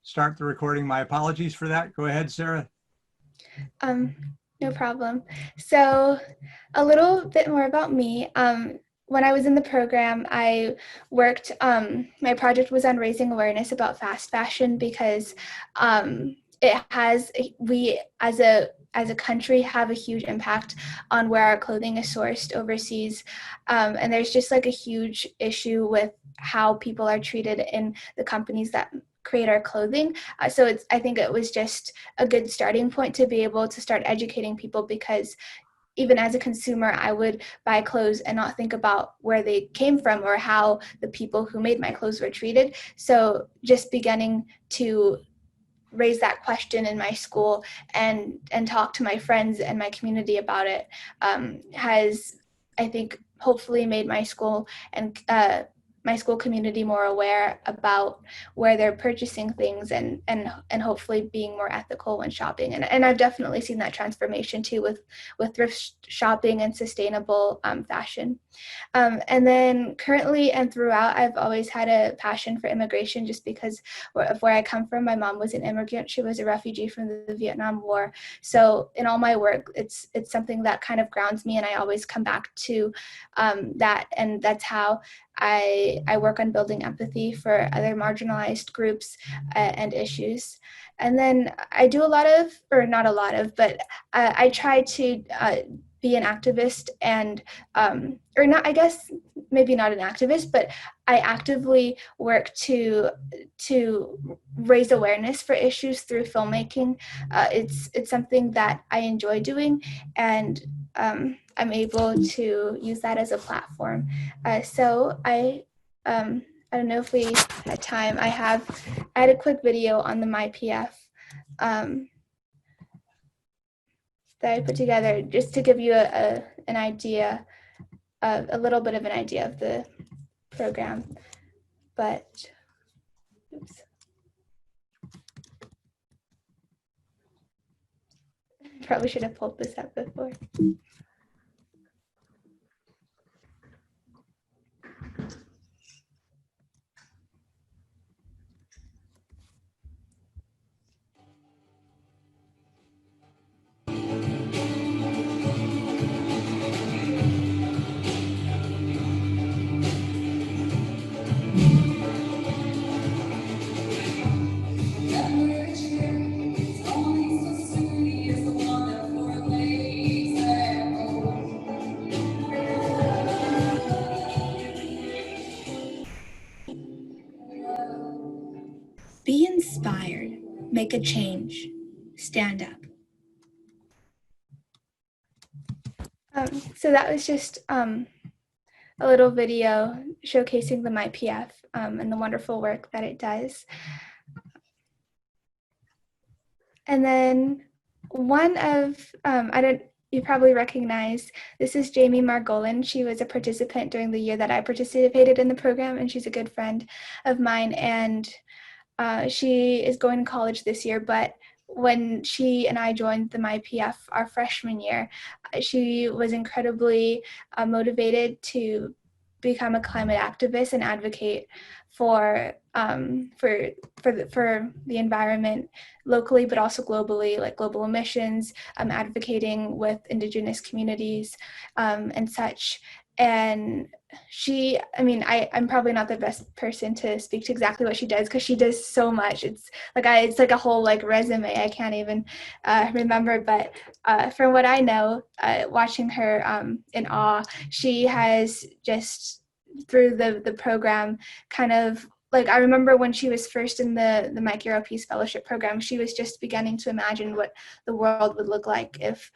start the recording. My apologies for that. Go ahead, Sarah. No problem. So a little bit more about me. When I was in the program, I worked, my project was on raising awareness about fast fashion because we as a country have a huge impact on where our clothing is sourced overseas. And there's just like a huge issue with how people are treated in the companies that create our clothing. So I think it was just a good starting point to be able to start educating people, because even as a consumer, I would buy clothes and not think about where they came from or how the people who made my clothes were treated. So just beginning to raise that question in my school and talk to my friends and my community about it has, I think, hopefully made my school and my school community more aware about where they're purchasing things and hopefully being more ethical when shopping. And I've definitely seen that transformation too with thrift shopping and sustainable fashion. And then currently and throughout, I've always had a passion for immigration just because of where I come from. My mom was an immigrant. She was a refugee from the Vietnam War. So in all my work, it's something that kind of grounds me, and I always come back to that. And that's how I work on building empathy for other marginalized groups and issues. And then I do a lot of, or not a lot of, but I try to be an activist and, or not, I guess, maybe not an activist, but I actively work to raise awareness for issues through filmmaking. It's something that I enjoy doing, and I'm able to use that as a platform. So I don't know if we had time. I had a quick video on the MYPF that I put together just to give you an idea, a little bit of an idea of the program. But, oops. Probably should have pulled this up before. Be inspired, make a change, stand up. So that was just a little video showcasing the MYPF and the wonderful work that it does. And then one of, you probably recognize, this is Jamie Margolin. She was a participant during the year that I participated in the program, and she's a good friend of mine. And she is going to college this year, but when she and I joined the MYPF our freshman year, she was incredibly motivated to become a climate activist and advocate for the environment locally, but also globally, like global emissions, advocating with Indigenous communities and such. And I'm probably not the best person to speak to exactly what she does, because she does so much. It's like a whole like resume. I can't even remember, but from what I know, watching her in awe, she has just through the program kind of, like, I remember when she was first in the Mike Yarrow Peace Fellowship program, she was just beginning to imagine what the world would look like if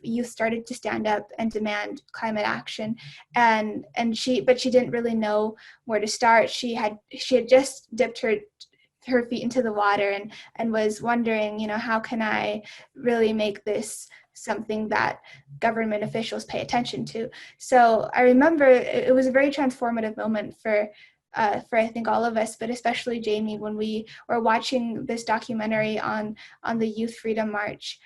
youth started to stand up and demand climate action. But she didn't really know where to start. She had just dipped her feet into the water and was wondering, how can I really make this something that government officials pay attention to? So I remember it was a very transformative moment for I think all of us, but especially Jamie, when we were watching this documentary on the Youth Freedom March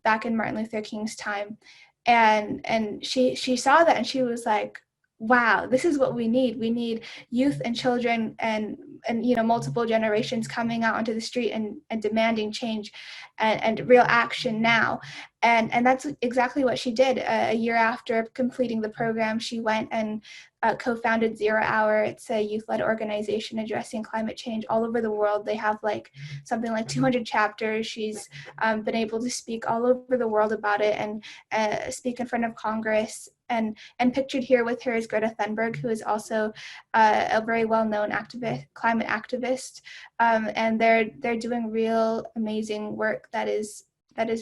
back in Martin Luther King's time, and she saw that and she was like, wow, this is what we need. We need youth and children and multiple generations coming out onto the street and demanding change and real action now. And that's exactly what she did. A year after completing the program, she went and co-founded Zero Hour. It's a youth-led organization addressing climate change all over the world. They have something like 200 chapters. She's been able to speak all over the world about it and speak in front of Congress. And pictured here with her is Greta Thunberg, who is also a very well-known climate activist, and they're doing real amazing work that is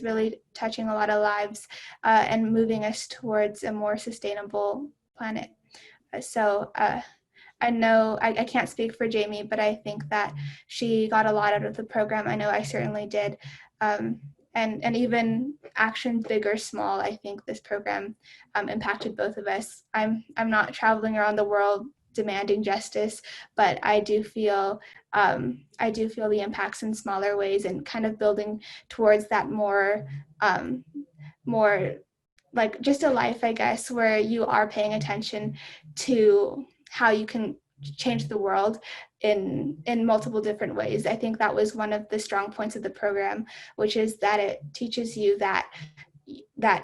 really touching a lot of lives and moving us towards a more sustainable planet. So I know I can't speak for Jamie, but I think that she got a lot out of the program. I know I certainly did. And even actions big or small, I think this program impacted both of us. I'm not traveling around the world demanding justice, but I do feel the impacts in smaller ways and kind of building towards that more like just a life, I guess, where you are paying attention to how you can change the world in multiple different ways. I think that was one of the strong points of the program, which is that it teaches you that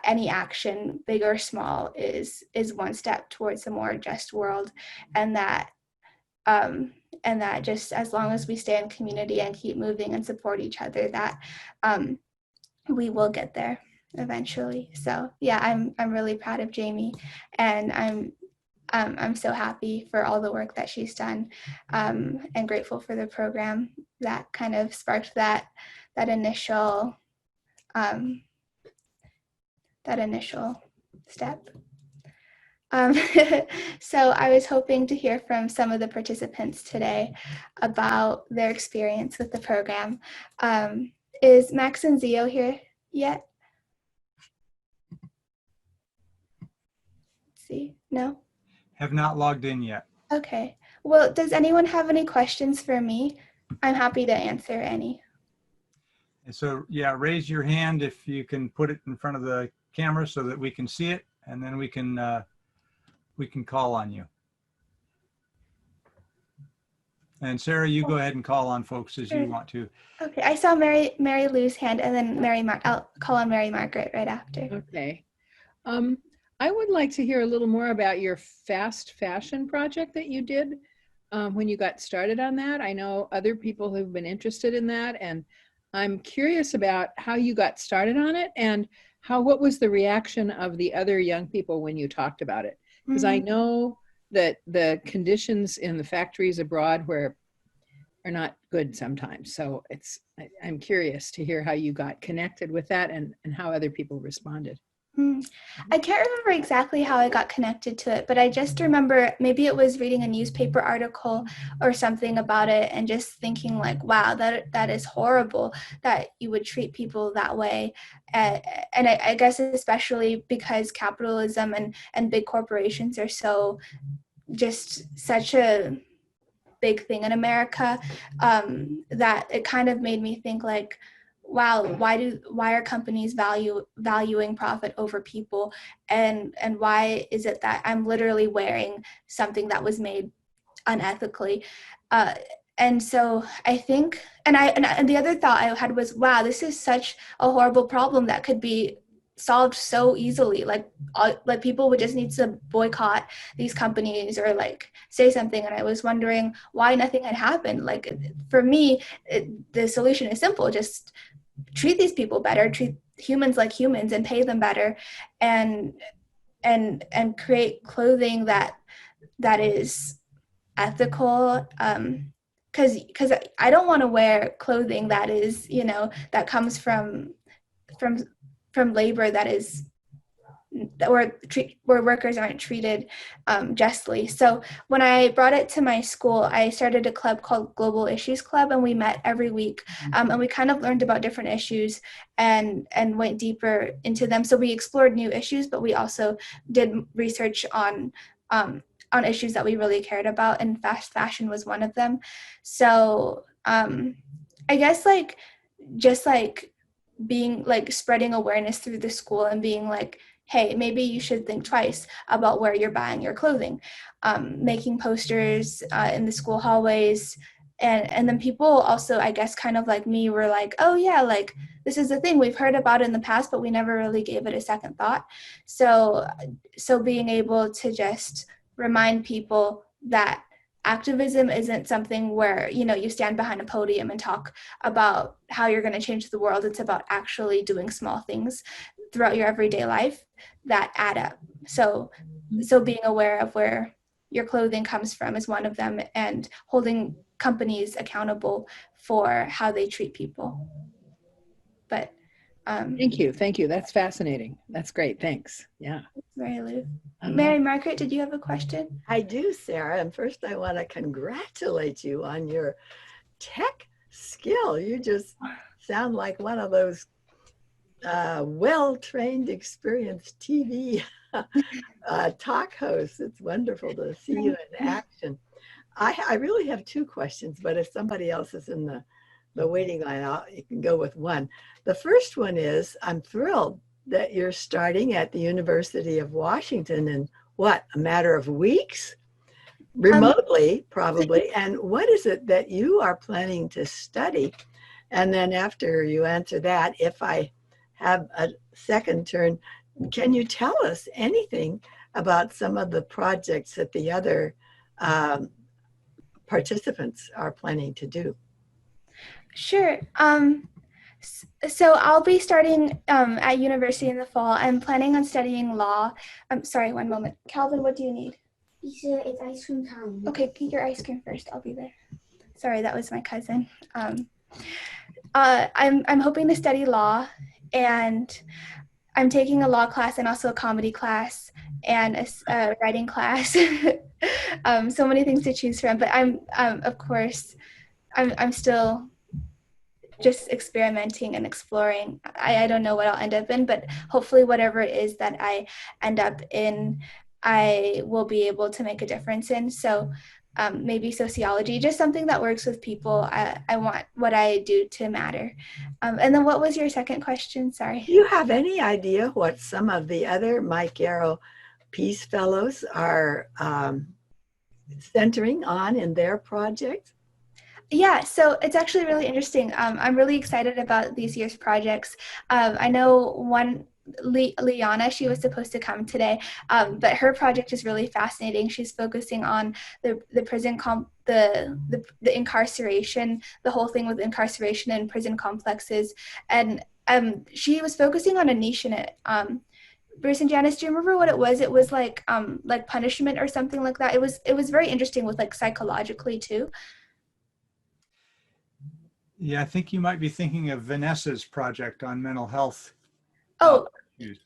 any action, big or small, is one step towards a more just world, and that just as long as we stay in community and keep moving and support each other, that we will get there eventually. So yeah, I'm really proud of Jamie, and I'm so happy for all the work that she's done, and grateful for the program that kind of sparked that initial step. So I was hoping to hear from some of the participants today about their experience with the program. Is Max and Zio here yet? Let's see, no? Have not logged in yet. Okay. Well, does anyone have any questions for me? I'm happy to answer any. And so, yeah, raise your hand if you can put it in front of the camera so that we can see it, and then we can call on you. And Sarah, you go ahead and call on folks as you want to. Okay, I saw Mary Lou's hand, and then I'll call on Mary Margaret right after. Okay. I would like to hear a little more about your fast fashion project that you did when you got started on that. I know other people who've been interested in that, and I'm curious about how you got started on it and what was the reaction of the other young people when you talked about it? Because I know that the conditions in the factories abroad are not good sometimes. So I'm curious to hear how you got connected with that and how other people responded. I can't remember exactly how I got connected to it, but I just remember maybe it was reading a newspaper article or something about it and just thinking like, wow, that is horrible that you would treat people that way. And I guess especially because capitalism and big corporations are such a big thing in America, that it kind of made me think like, wow, why are companies valuing profit over people, and why is it that I'm literally wearing something that was made unethically? And so I think, and the other thought I had was, wow, this is such a horrible problem that could be solved so easily. Like people would just need to boycott these companies or like say something. And I was wondering why nothing had happened. Like for me, the solution is simple: just treat these people better, treat humans like humans, and pay them better, and create clothing that is ethical. Because I don't want to wear clothing that is, that comes from labor that is where workers aren't treated justly. So when I brought it to my school, I started a club called Global Issues Club, and we met every week, and we kind of learned about different issues and went deeper into them. So we explored new issues, but we also did research on issues that we really cared about, and fast fashion was one of them. So I guess just being like spreading awareness through the school and being like, hey, maybe you should think twice about where you're buying your clothing. Making posters in the school hallways. And then people also, I guess, kind of like me, were like, oh yeah, like this is a thing we've heard about in the past, but we never really gave it a second thought. So being able to just remind people that activism isn't something where, you know, you stand behind a podium and talk about how you're going to change the world. It's about actually doing small things throughout your everyday life that add up. So being aware of where your clothing comes from is one of them, and holding companies accountable for how they treat people. But Thank you. That's fascinating. That's great. Thanks. Yeah. Mary Lou. Mary Margaret, did you have a question? I do, Sarah. And first, I want to congratulate you on your tech skill. You just sound like one of those well-trained, experienced TV talk hosts. It's wonderful to see you in action. I really have two questions, but if somebody else is in the waiting line, you can go with one. The first one is, I'm thrilled that you're starting at the University of Washington in what, a matter of weeks? Remotely, probably. And what is it that you are planning to study? And then after you answer that, if I have a second turn, can you tell us anything about some of the projects that the other participants are planning to do? Sure. So I'll be starting at university in the fall. I'm planning on studying law. I'm sorry, one moment. Calvin, what do you need? It's ice cream time. Okay, get your ice cream first. I'll be there. Sorry, that was my cousin. I'm hoping to study law, and I'm taking a law class and also a comedy class and a writing class. So many things to choose from. But I'm of course, I'm still just experimenting and exploring. I don't know what I'll end up in, but hopefully whatever it is that I end up in, I will be able to make a difference in. So maybe sociology, just something that works with people. I want what I do to matter. And then what was your second question? Sorry. Do you have any idea what some of the other Mike Yarrow Peace Fellows are centering on in their projects? Yeah, so it's actually really interesting. I'm really excited about this year's projects. I know one, Liana, she was supposed to come today, but her project is really fascinating. She's focusing on the prison the incarceration, the whole thing with incarceration and prison complexes, and she was focusing on a niche in it. Bruce and Janice, do you remember what it was? It was like punishment or something like that. It was very interesting with like psychologically too. Yeah, I think you might be thinking of Vanessa's project on mental health. Oh, issues.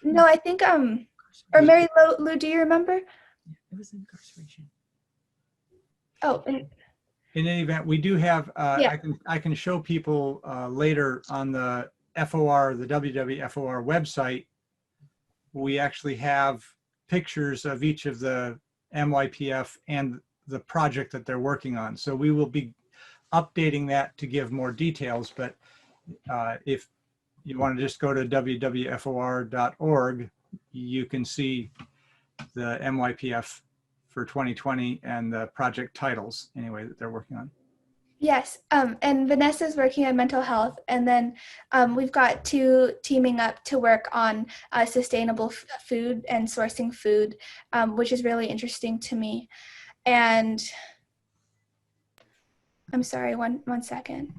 no, I think, or Mary Lou, do you remember? It was incarceration. Oh, In any event, we do have, Yeah. I can show people later on the FOR, the WWFOR website, we actually have pictures of each of the MYPF and the project that they're working on. So we will be updating that to give more details, but if you want to just go to www.for.org, you can see the MYPF for 2020 and the project titles anyway that they're working on. Yes, and Vanessa's working on mental health, and then we've got two teaming up to work on sustainable food and sourcing food, which is really interesting to me. And I'm sorry, one second.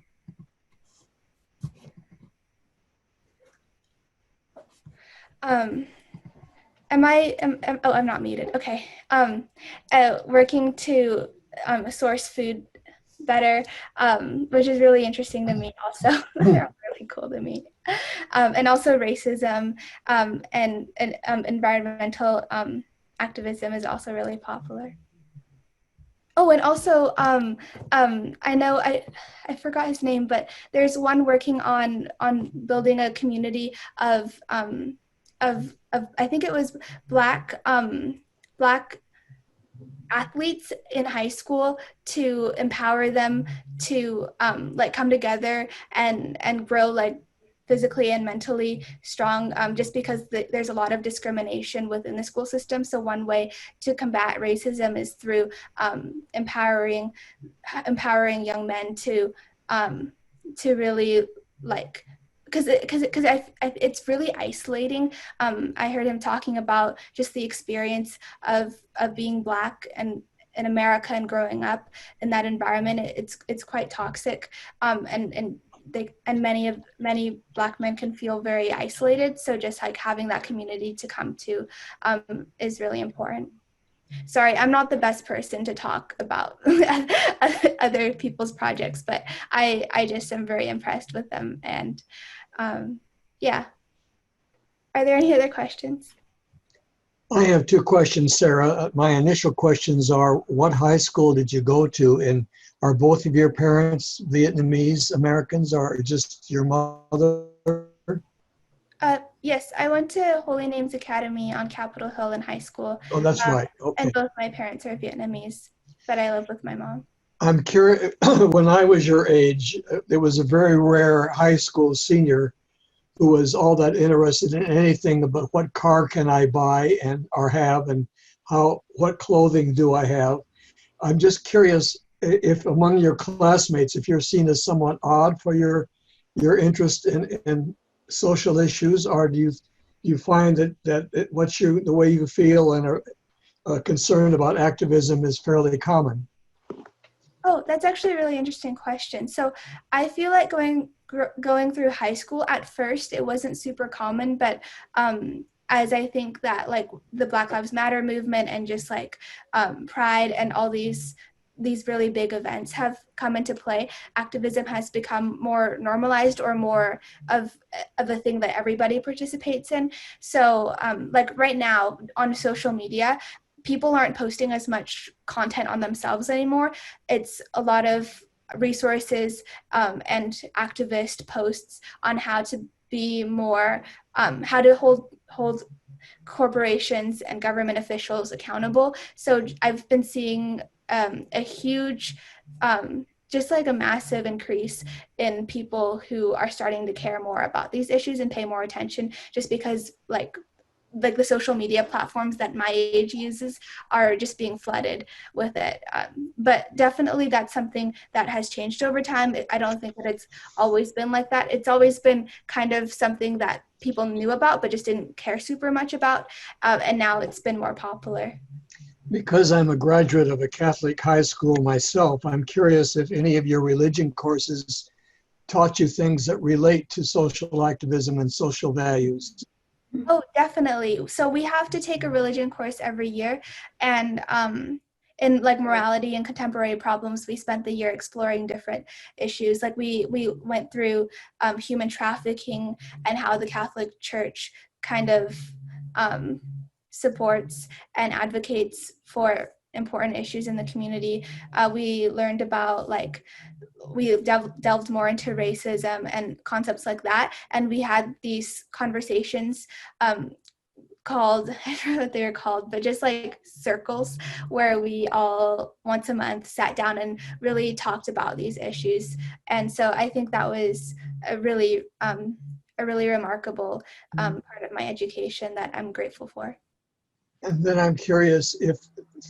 I'm not muted. Okay. Working to source food better, which is really interesting to me also. They're all really cool to me. And also racism and environmental activism is also really popular. Oh, and also, I know I forgot his name, but there's one working on building a community of I think it was black athletes in high school, to empower them to like come together and grow like physically and mentally strong, just because there's a lot of discrimination within the school system. So one way to combat racism is through empowering young men to really like, because it's really isolating. I heard him talking about just the experience of being Black and in America and growing up in that environment. It's quite toxic, and many Black men can feel very isolated. So just like having that community to come to is really important. Sorry, I'm not the best person to talk about other people's projects, but I just am very impressed with them. And yeah. Are there any other questions? I have two questions, Sarah. My initial questions are, what high school did you go to? And are both of your parents Vietnamese Americans or just your mother? Yes, I went to Holy Names Academy on Capitol Hill in high school. Oh, that's right. Okay. And both my parents are Vietnamese, but I live with my mom. I'm curious, when I was your age, there was a very rare high school senior who was all that interested in anything about what car can I buy and or have, and what clothing do I have. I'm just curious if among your classmates, if you're seen as somewhat odd for your interest in social issues, or do you find that the way you feel and are concerned about activism is fairly common? Oh, that's actually a really interesting question. So I feel like going through high school, at first it wasn't super common, but as I think that like the Black Lives Matter movement and just like Pride and all these really big events have come into play, activism has become more normalized or more of a thing that everybody participates in. So like right now on social media, people aren't posting as much content on themselves anymore. It's a lot of resources and activist posts on how to be more, how to hold corporations and government officials accountable. So I've been seeing a huge, just like a massive increase in people who are starting to care more about these issues and pay more attention, just because like the social media platforms that my age uses are just being flooded with it. But definitely that's something that has changed over time. I don't think that it's always been like that. It's always been kind of something that people knew about, but just didn't care super much about. And now it's been more popular. Because I'm a graduate of a Catholic high school myself, I'm curious if any of your religion courses taught you things that relate to social activism and social values. Oh, definitely. So we have to take a religion course every year, and in like morality and contemporary problems, we spent the year exploring different issues. Like we went through human trafficking and how the Catholic Church kind of supports and advocates for important issues in the community. We learned about we delved more into racism and concepts like that. And we had these conversations called, I don't know what they were called, but just like circles where we all once a month sat down and really talked about these issues. And so I think that was a really remarkable part of my education that I'm grateful for. And then I'm curious if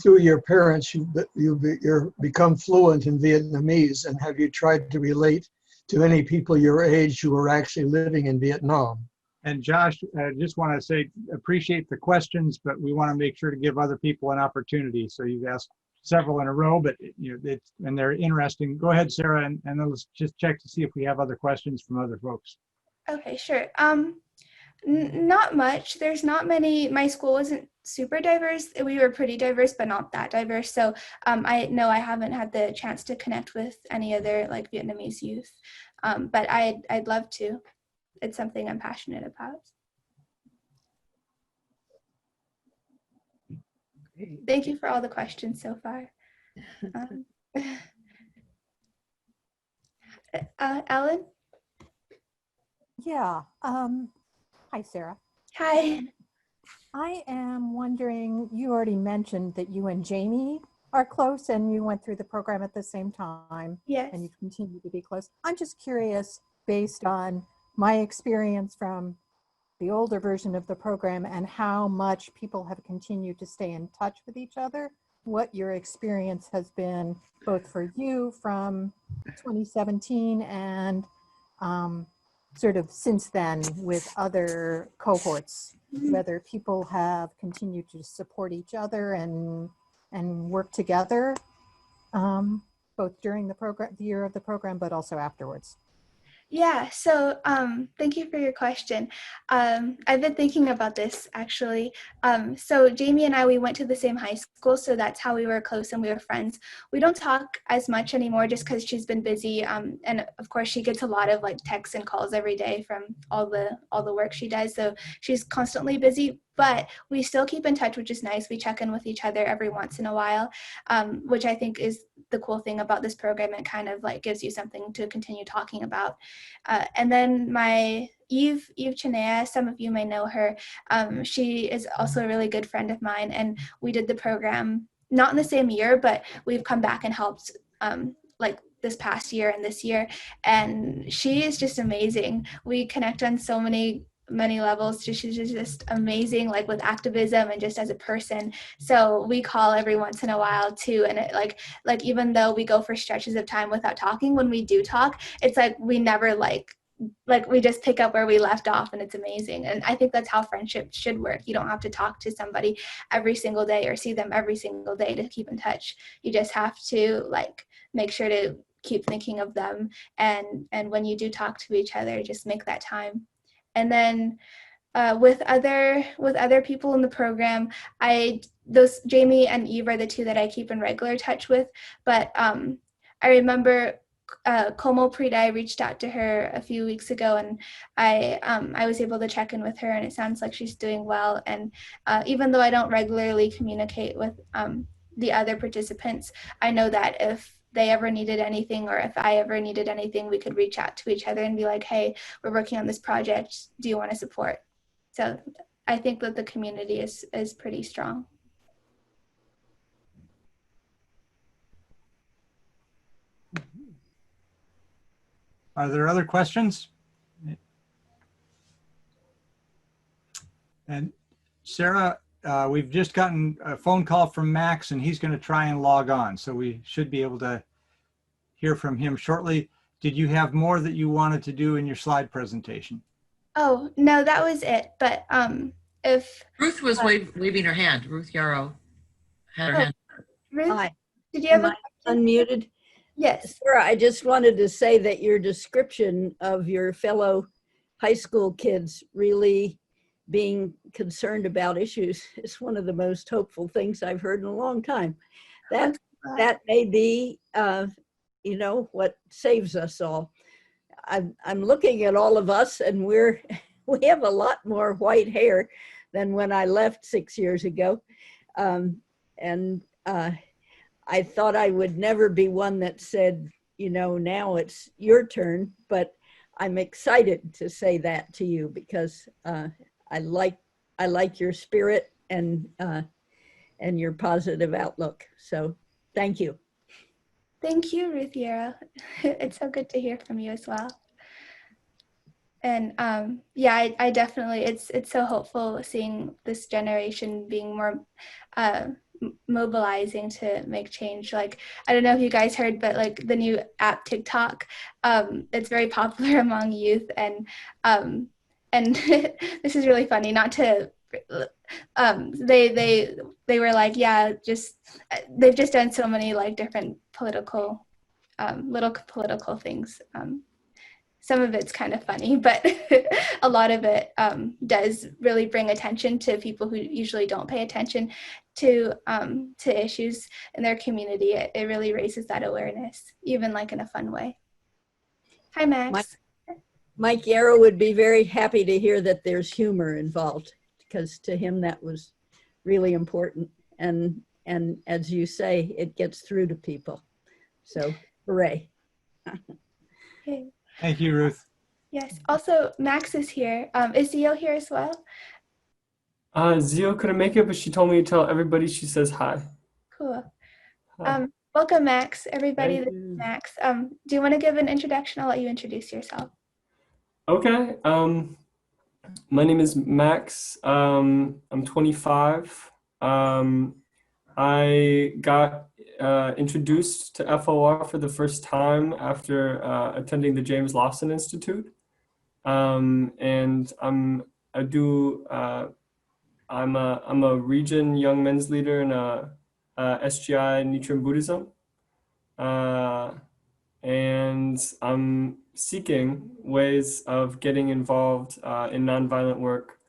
through your parents you're become fluent in Vietnamese, and have you tried to relate to any people your age who are actually living in Vietnam? And Josh, I just want to say, appreciate the questions, but we want to make sure to give other people an opportunity. So you've asked several in a row, but and they're interesting. Go ahead, Sarah, and then let's just check to see if we have other questions from other folks. Okay, sure. Not much. There's not many. My school wasn't super diverse. We were pretty diverse, but not that diverse. So I know I haven't had the chance to connect with any other like Vietnamese youth, but I'd love to. It's something I'm passionate about. Thank you for all the questions so far. Ellen? Yeah. Hi, Sarah. Hi. I am wondering, you already mentioned that you and Jamie are close and you went through the program at the same time. Yes. And you continue to be close. I'm just curious, based on my experience from the older version of the program and how much people have continued to stay in touch with each other, what your experience has been both for you from 2017 and sort of since then with other cohorts, whether people have continued to support each other and work together, both during the year of the program, but also afterwards. Yeah, so thank you for your question. I've been thinking about this actually. So Jamie and I, we went to the same high school, so that's how we were close and we were friends. We don't talk as much anymore just because she's been busy. And of course she gets a lot of like texts and calls every day from all the work she does. So she's constantly busy, but we still keep in touch, which is nice. We check in with each other every once in a while, which I think is the cool thing about this program. It kind of like gives you something to continue talking about. And then my Eve Chinea, some of you may know her. She is also a really good friend of mine, and we did the program not in the same year, but we've come back and helped like this past year and this year, and she is just amazing. We connect on so many levels. She's just amazing, like with activism and just as a person. So we call every once in a while too, and it like even though we go for stretches of time without talking, when we do talk, it's like we never like we just pick up where we left off, and it's amazing. And I think that's how friendship should work. You don't have to talk to somebody every single day or see them every single day to keep in touch. You just have to like make sure to keep thinking of them, and when you do talk to each other, just make that time. And then with other people in the program, those Jamie and Eve are the two that I keep in regular touch with. But I remember Komal Pridai reached out to her a few weeks ago, and I was able to check in with her, and it sounds like she's doing well. And even though I don't regularly communicate with the other participants, I know that if they ever needed anything, or if I ever needed anything, we could reach out to each other and be like, hey, we're working on this project. Do you want to support? So I think that the community is pretty strong. Are there other questions? And Sarah, we've just gotten a phone call from Max, and he's going to try and log on. So we should be able to hear from him shortly. Did you have more that you wanted to do in your slide presentation? Oh, no, that was it. But if Ruth was waving her hand. Ruth Yarrow had her hand. Ruth, Hi. did you have Am I unmuted? Yes. Sarah, I just wanted to say that your description of your fellow high school kids really being concerned about issues is one of the most hopeful things I've heard in a long time. That may be, you know, what saves us all. I'm looking at all of us, and we have a lot more white hair than when I left 6 years ago. I thought I would never be one that said, you know, now it's your turn, but I'm excited to say that to you because I like your spirit and your positive outlook. So thank you. Thank you, Ruth Yarrow. It's so good to hear from you as well. And yeah, I definitely, it's so hopeful seeing this generation being more mobilizing to make change. Like, I don't know if you guys heard, but like the new app TikTok, it's very popular among youth, and this is really funny, not to they were like, yeah, just they've just done so many like different political little political things. Some of it's kind of funny, but a lot of it does really bring attention to people who usually don't pay attention to issues in their community. It really raises that awareness, even like in a fun way. Hi, Max. Mike Yarrow would be very happy to hear that there's humor involved, because to him that was really important. And as you say, it gets through to people. So hooray. Okay. Thank you, Ruth. Yes. Also, Max is here. Is Zio here as well? Zio couldn't make it, but she told me to tell everybody she says hi. Cool. Hi. Welcome, Max. Everybody, Thank this is Max. Do you want to give an introduction? I'll let you introduce yourself. Okay. My name is Max. I'm 25. I got introduced to FOR for the first time after attending the James Lawson Institute. And I do I'm a region young men's leader in SGI Nichiren Buddhism, and I'm seeking ways of getting involved in nonviolent work.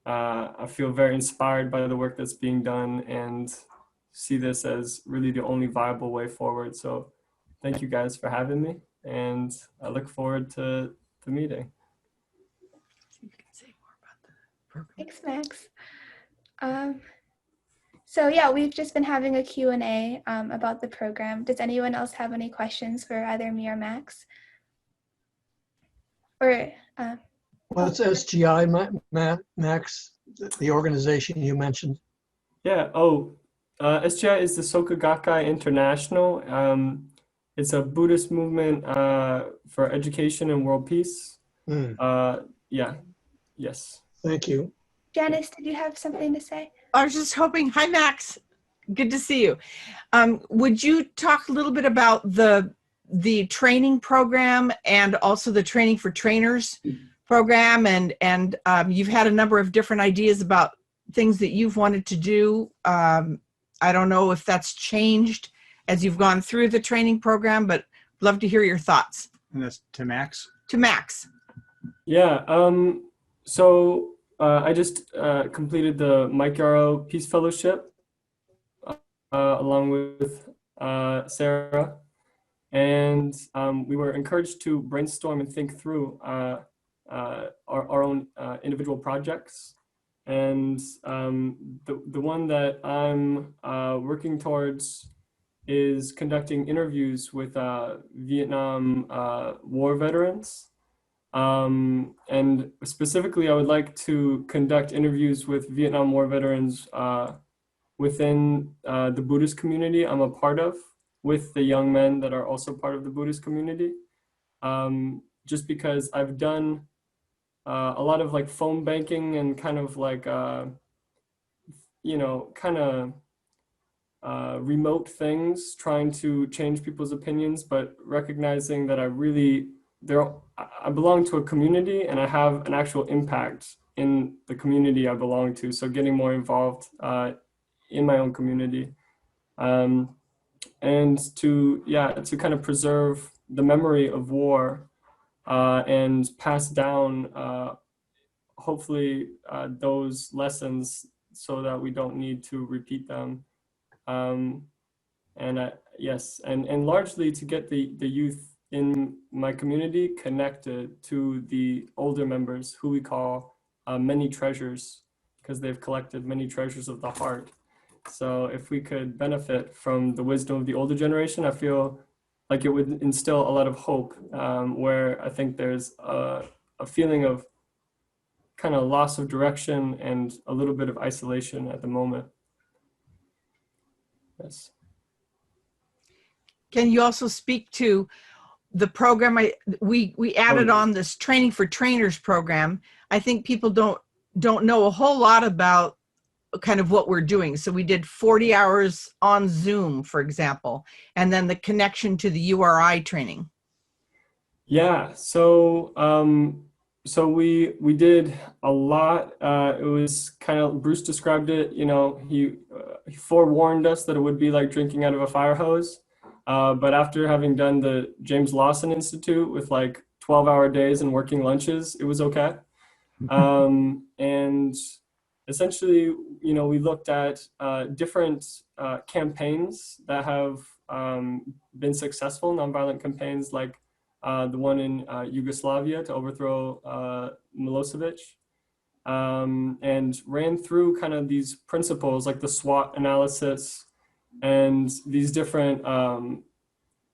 I feel very inspired by the work that's being done and see this as really the only viable way forward. So thank you guys for having me, and I look forward to the meeting. You can say more about the program. Thanks, Max. So yeah, we've just been having a Q&A about the program. Does anyone else have any questions for either me or Max? Or What's SGI, Max, the organization you mentioned? Yeah. SGI is the Soka Gakkai International. It's a Buddhist movement for education and world peace. Yeah. Yes. Thank you. Janice, did you have something to say? I was just hoping, hi Max, good to see you. Would you talk a little bit about the training program and also the training for trainers program, and you've had a number of different ideas about things that you've wanted to do. I don't know if that's changed as you've gone through the training program, but love to hear your thoughts. And that's to Max. To Max. Yeah. So I just completed the Mike Yarrow Peace Fellowship along with Sarah, and we were encouraged to brainstorm and think through our own individual projects. And the one that I'm working towards is conducting interviews with Vietnam war veterans. And specifically, I would like to conduct interviews with Vietnam War veterans within the Buddhist community I'm a part of, with the young men that are also part of the Buddhist community. Just because I've done a lot of like phone banking and kind of like, remote things, trying to change people's opinions, but recognizing that I belong to a community and I have an actual impact in the community I belong to. So getting more involved in my own community, and to kind of preserve the memory of war and pass down hopefully those lessons so that we don't need to repeat them. And largely to get the youth in my community connected to the older members, who we call many treasures, because they've collected many treasures of the heart. So if we could benefit from the wisdom of the older generation, I feel like it would instill a lot of hope, where I think there's a feeling of kind of loss of direction and a little bit of isolation at the moment. Yes. Can you also speak to the program? We added on this training for trainers program. I think people don't know a whole lot about kind of what we're doing. So we did 40 hours on Zoom, for example, and then the connection to the URI training. Yeah, so we did a lot. It was kind of, Bruce described it, he forewarned us that it would be like drinking out of a fire hose. But after having done the James Lawson Institute with like 12-hour days and working lunches, it was okay. And essentially, we looked at different campaigns that have been successful, nonviolent campaigns, like the one in Yugoslavia to overthrow Milosevic, and ran through kind of these principles like the SWOT analysis and these different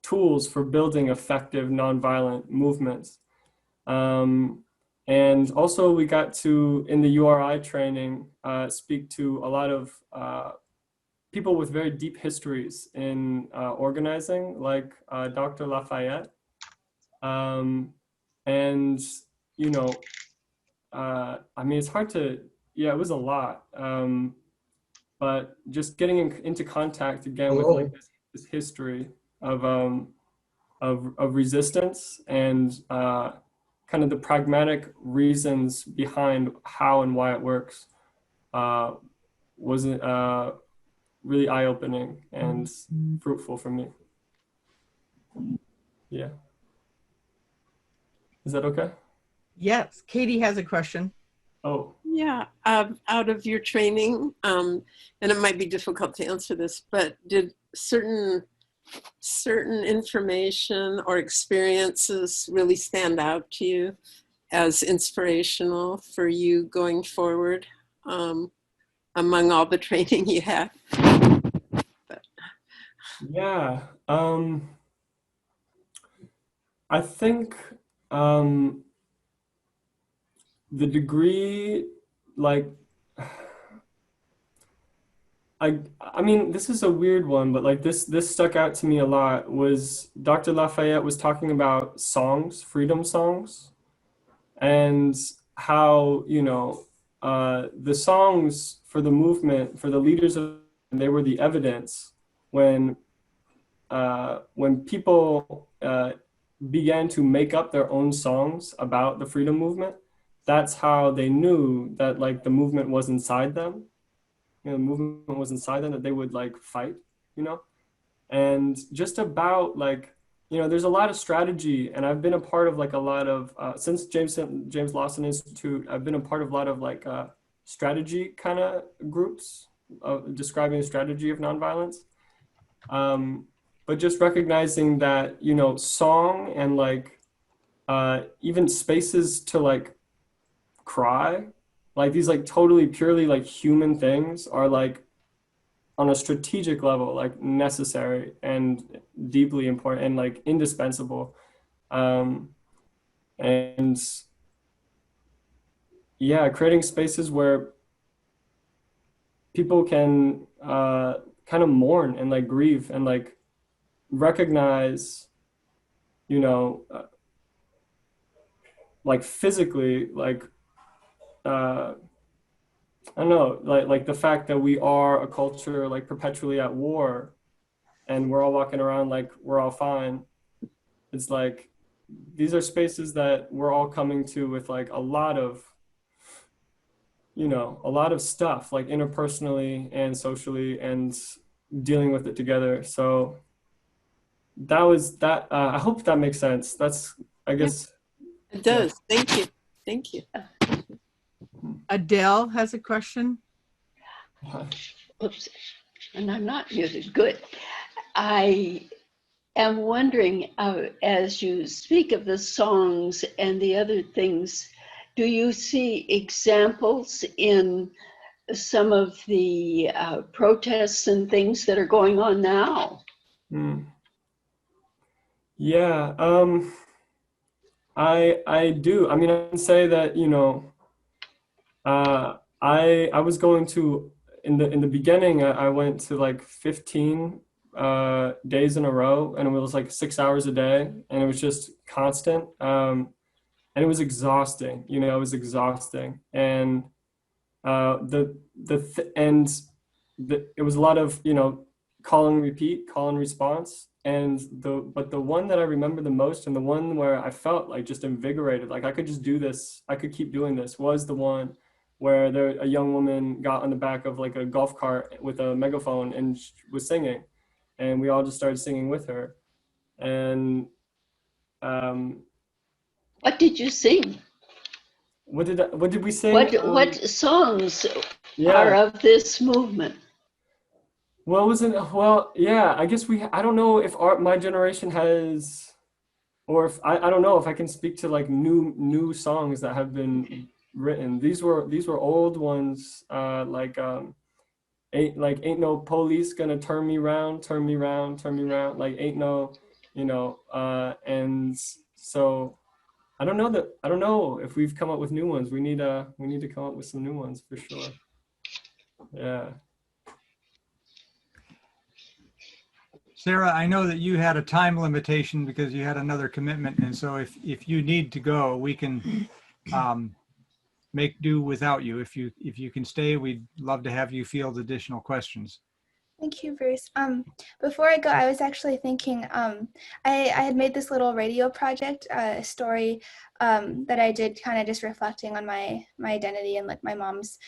tools for building effective nonviolent movements. And also we got to, in the URI training, speak to a lot of people with very deep histories in organizing, like Dr. Lafayette. And, you know, I mean, it's hard to, yeah, it was a lot. But just getting into contact again with like this history of resistance and kind of the pragmatic reasons behind how and why it works wasn't really eye-opening and fruitful for me. Yeah. Is that okay? Yes, Katie has a question. Oh. Yeah, out of your training, and it might be difficult to answer this, but did certain information or experiences really stand out to you as inspirational for you going forward among all the training you had? Yeah, I think the degree, like, I mean, this is a weird one, but like this stuck out to me a lot was Dr. Lafayette was talking about songs, freedom songs, and how, you know, the songs for the movement, for the leaders of, they were the evidence when people began to make up their own songs about the freedom movement. That's how they knew that like the movement was inside them. You know, the movement was inside them, that they would like fight, you know? And just about like, you know, there's a lot of strategy, and I've been a part of like a lot of, since James Lawson Institute, I've been a part of a lot of like strategy kind of groups of describing the strategy of nonviolence. But just recognizing that, you know, song and like even spaces to like cry, like these like totally purely like human things are like on a strategic level like necessary and deeply important and like indispensable. And yeah, creating spaces where people can kind of mourn and like grieve and like recognize, you know, like physically, like I don't know, like the fact that we are a culture like perpetually at war, and we're all walking around like we're all fine. It's like these are spaces that we're all coming to with like a lot of, you know, a lot of stuff like interpersonally and socially, and dealing with it together. So that was that. I hope that makes sense. That's, I guess. It does. Yeah. Thank you. Thank you. Adele has a question. Oops, and I'm not muted. Good. I am wondering, as you speak of the songs and the other things, do you see examples in some of the protests and things that are going on now? Yeah, I do. I mean, I can say that, you know, I was going to, in the beginning, I went to like 15 days in a row, and it was like 6 hours a day, and it was just constant. And it was exhausting, you know, it was exhausting. And it was a lot of, you know, call and repeat, call and response. And but the one that I remember the most, and the one where I felt like just invigorated, like I could just do this, I could keep doing this, was the one where a young woman got on the back of like a golf cart with a megaphone and was singing, and we all just started singing with her. And what did you sing? What did we sing? What songs are of this movement? Well, well, yeah, I guess I don't know if my generation has, or if I don't know if I can speak to like new songs that have been written. These were old ones, like ain't no police gonna turn me round, turn me round, turn me round, like ain't no, you know, and so I don't know if we've come up with new ones. We need to come up with some new ones for sure. Yeah. Sarah, I know that you had a time limitation because you had another commitment, and so if you need to go, we can make do without you. If you can stay, we'd love to have you field additional questions. Thank you, Bruce. Before I go, I was actually thinking, I had made this little radio project, a story that I did, kind of just reflecting on my identity and like my mom's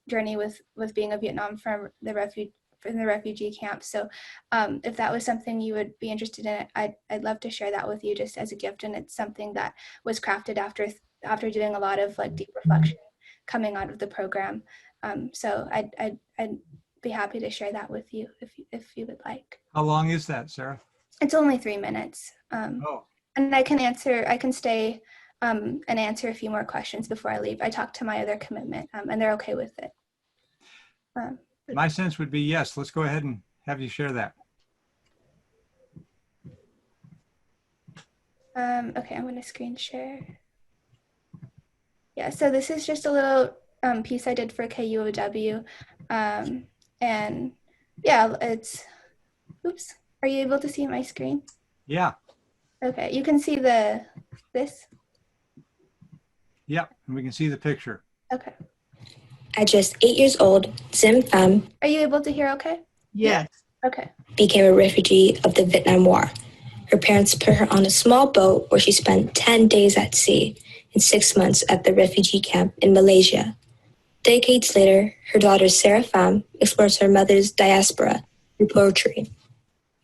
journey with being a Vietnam from the refugee camp. So if that was something you would be interested in, I'd love to share that with you just as a gift. And it's something that was crafted after doing a lot of like deep reflection coming out of the program. So I'd be happy to share that with you if you would like. How long is that, Sarah? It's only 3 minutes. Oh, And I can stay and answer a few more questions before I leave. I talked to my other commitment and they're okay with it. my sense would be yes. Let's go ahead and have you share that. Okay, I'm going to screen share. Yeah, so this is just a little piece I did for KUOW. And yeah, oops, are you able to see my screen? Yeah. Okay, you can see this? Yeah, and we can see the picture. Okay. At just 8 years old, Sim Pham Are you able to hear okay? Yes. Okay. became a refugee of the Vietnam War. Her parents put her on a small boat where she spent 10 days at sea and 6 months at the refugee camp in Malaysia. Decades later, her daughter Sarah Pham explores her mother's diaspora through poetry.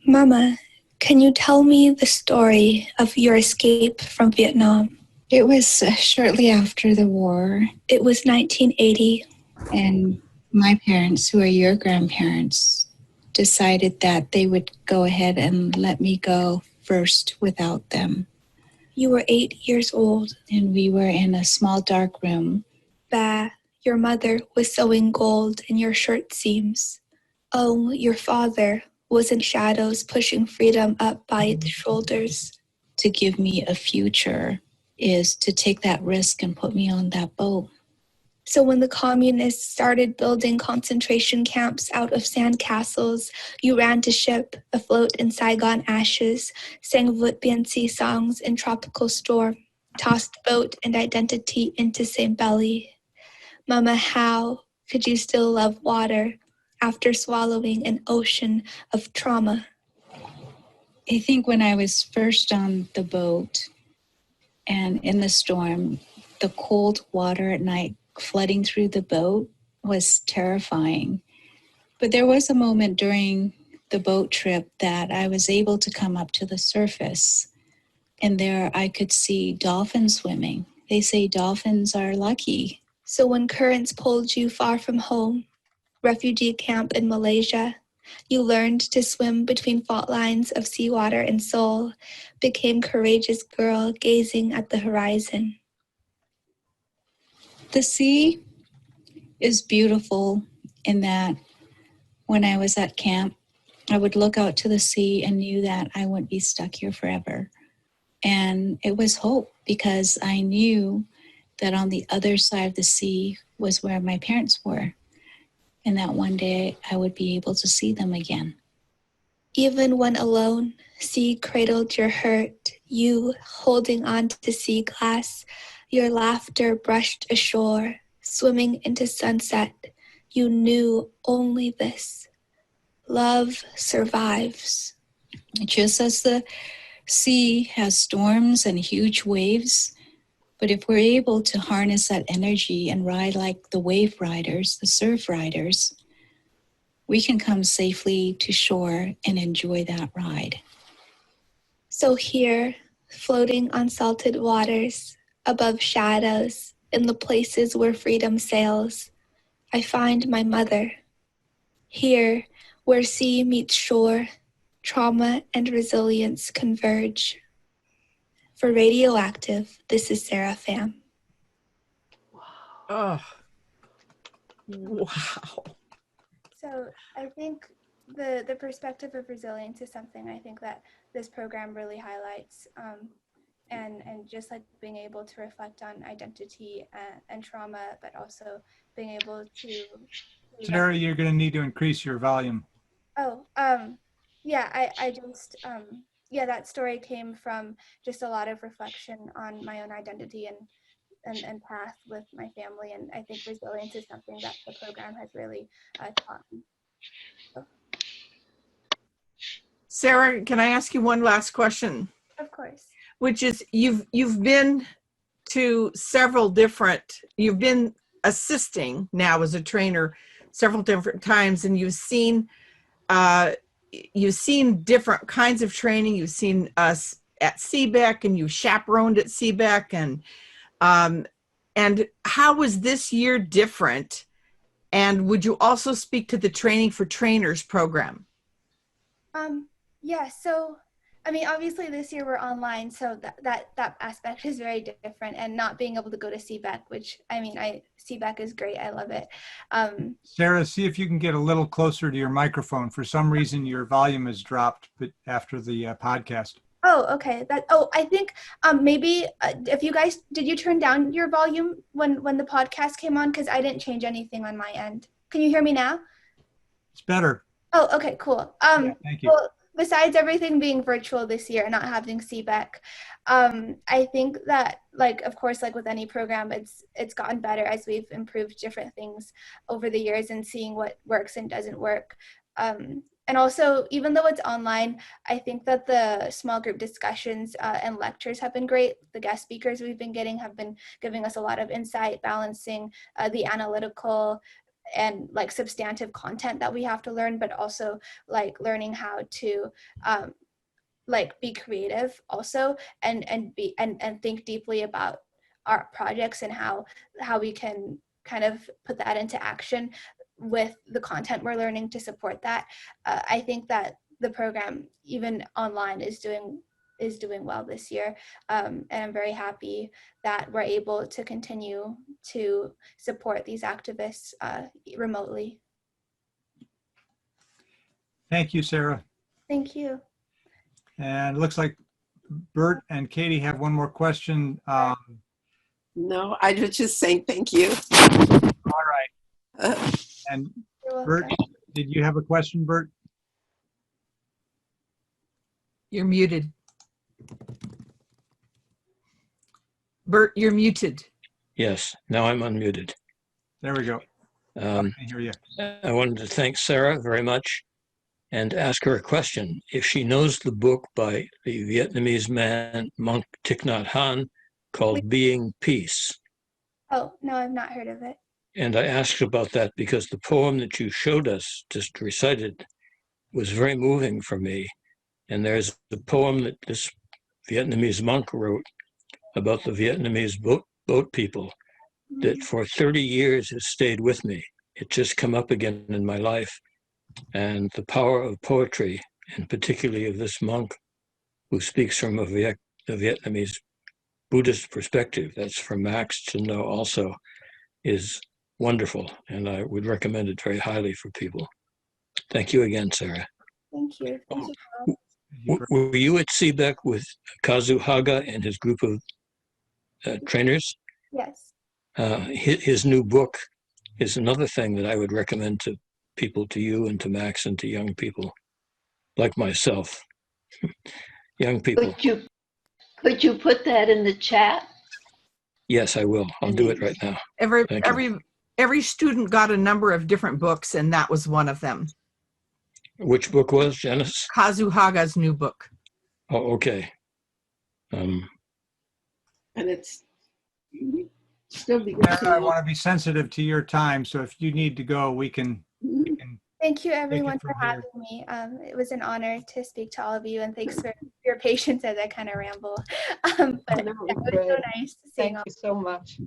Mama, can you tell me the story of your escape from Vietnam? It was shortly after the war, It was 1980. and my parents, who are your grandparents, decided that they would go ahead and let me go first without them. You were 8 years old. And we were in a small dark room. Ba, your mother was sewing gold in your shirt seams. Oh, your father was in shadows pushing freedom up by its shoulders. To give me a future is to take that risk and put me on that boat. So when the communists started building concentration camps out of sandcastles, you ran to ship, afloat in Saigon ashes, sang Vut Bien Si songs in tropical storm, tossed boat and identity into same belly. Mama, how could you still love water after swallowing an ocean of trauma? I think when I was first on the boat and in the storm, the cold water at night flooding through the boat was terrifying. But there was a moment during the boat trip that I was able to come up to the surface, and there I could see dolphins swimming. They say dolphins are lucky. So when currents pulled you far from home, refugee camp in Malaysia, you learned to swim between fault lines of seawater and soul, became courageous girl gazing at the horizon. The sea is beautiful in that when I was at camp, I would look out to the sea and knew that I wouldn't be stuck here forever. And it was hope because I knew that on the other side of the sea was where my parents were, and that one day I would be able to see them again. Even when alone, sea cradled your hurt, you holding on to sea glass, your laughter brushed ashore, swimming into sunset. You knew only this: love survives. Just as the sea has storms and huge waves, but if we're able to harness that energy and ride like the wave riders, the surf riders, we can come safely to shore and enjoy that ride. So here, floating on salted waters, above shadows, in the places where freedom sails, I find my mother. Here, where sea meets shore, trauma and resilience converge. For Radioactive, this is Sarah Pham. Oh, wow. So I think the perspective of resilience is something I think that this program really highlights, and just like being able to reflect on identity and trauma, but also being able to. Sarah, you're going to need to increase your volume. Oh, yeah, I just, yeah, that story came from just a lot of reflection on my own identity and and path with my family. And I think resilience is something that the program has really taught me. So, Sarah, can I ask you one last question? of course. Which is, you've been to several different, you've been assisting now as a trainer several different times, and you've seen different kinds of training. You've seen us at CBEC, and you've chaperoned at CBEC, and how was this year different? And would you also speak to the Training for Trainers program? Yeah, so I mean, obviously this year we're online, so that aspect is very different, and not being able to go to CBEC, which I mean, CBEC is great. I love it. Sarah, see if you can get a little closer to your microphone. For some reason, your volume has dropped but after the podcast. Oh, okay. I think maybe if you guys, did you turn down your volume when the podcast came on? Because I didn't change anything on my end. Can you hear me now? It's better. Oh, okay, cool. Yeah, thank you. Well, besides everything being virtual this year and not having CBEC, I think that, like, of course, like with any program, it's gotten better as we've improved different things over the years and seeing what works and doesn't work. And also, even though it's online, I think that the small group discussions and lectures have been great. The guest speakers we've been getting have been giving us a lot of insight, balancing the analytical and like substantive content that we have to learn, but also like learning how to like be creative also and think deeply about our projects and how we can kind of put that into action with the content we're learning to support that. I think that the program, even online, is doing well this year. And I'm very happy that we're able to continue to support these activists remotely. Thank you, Sarah. Thank you. And it looks like Bert and Katie have one more question. No, I was just saying thank you. All right. And Bert, did you have a question, Bert? You're muted. Bert, you're muted. Yes, now I'm unmuted. There we go. I hear you. I wanted to thank Sarah very much and ask her a question. If she knows the book by the Vietnamese monk Thich Nhat Hanh called Being Peace. Oh, no, I've not heard of it. And I asked about that because the poem that you showed us, just recited, was very moving for me. And there's the poem that this Vietnamese monk wrote about the Vietnamese boat people that for 30 years has stayed with me. It just come up again in my life. And the power of poetry, and particularly of this monk who speaks from the Vietnamese Buddhist perspective, that's for Max to know also, is wonderful. And I would recommend it very highly for people. Thank you again, Sarah. Thank you. Thank you, Bob. Were you at CBEC with Kazu Haga and his group of trainers? Yes. His new book is another thing that I would recommend to people, to you and to Max and to young people like myself. Young people. Could you put that in the chat? Yes, I will. I'll do it right now. Every student got a number of different books, and that was one of them. Which book was, Janice? Kazu Haga's new book. Oh, okay. And it's still be good. Sarah, I want to be sensitive to your time, so if you need to go, we can. Thank you, everyone, for having me. It was an honor to speak to all of you, and thanks for your patience as I kind of ramble. But it was so nice seeing all. Thank you so much.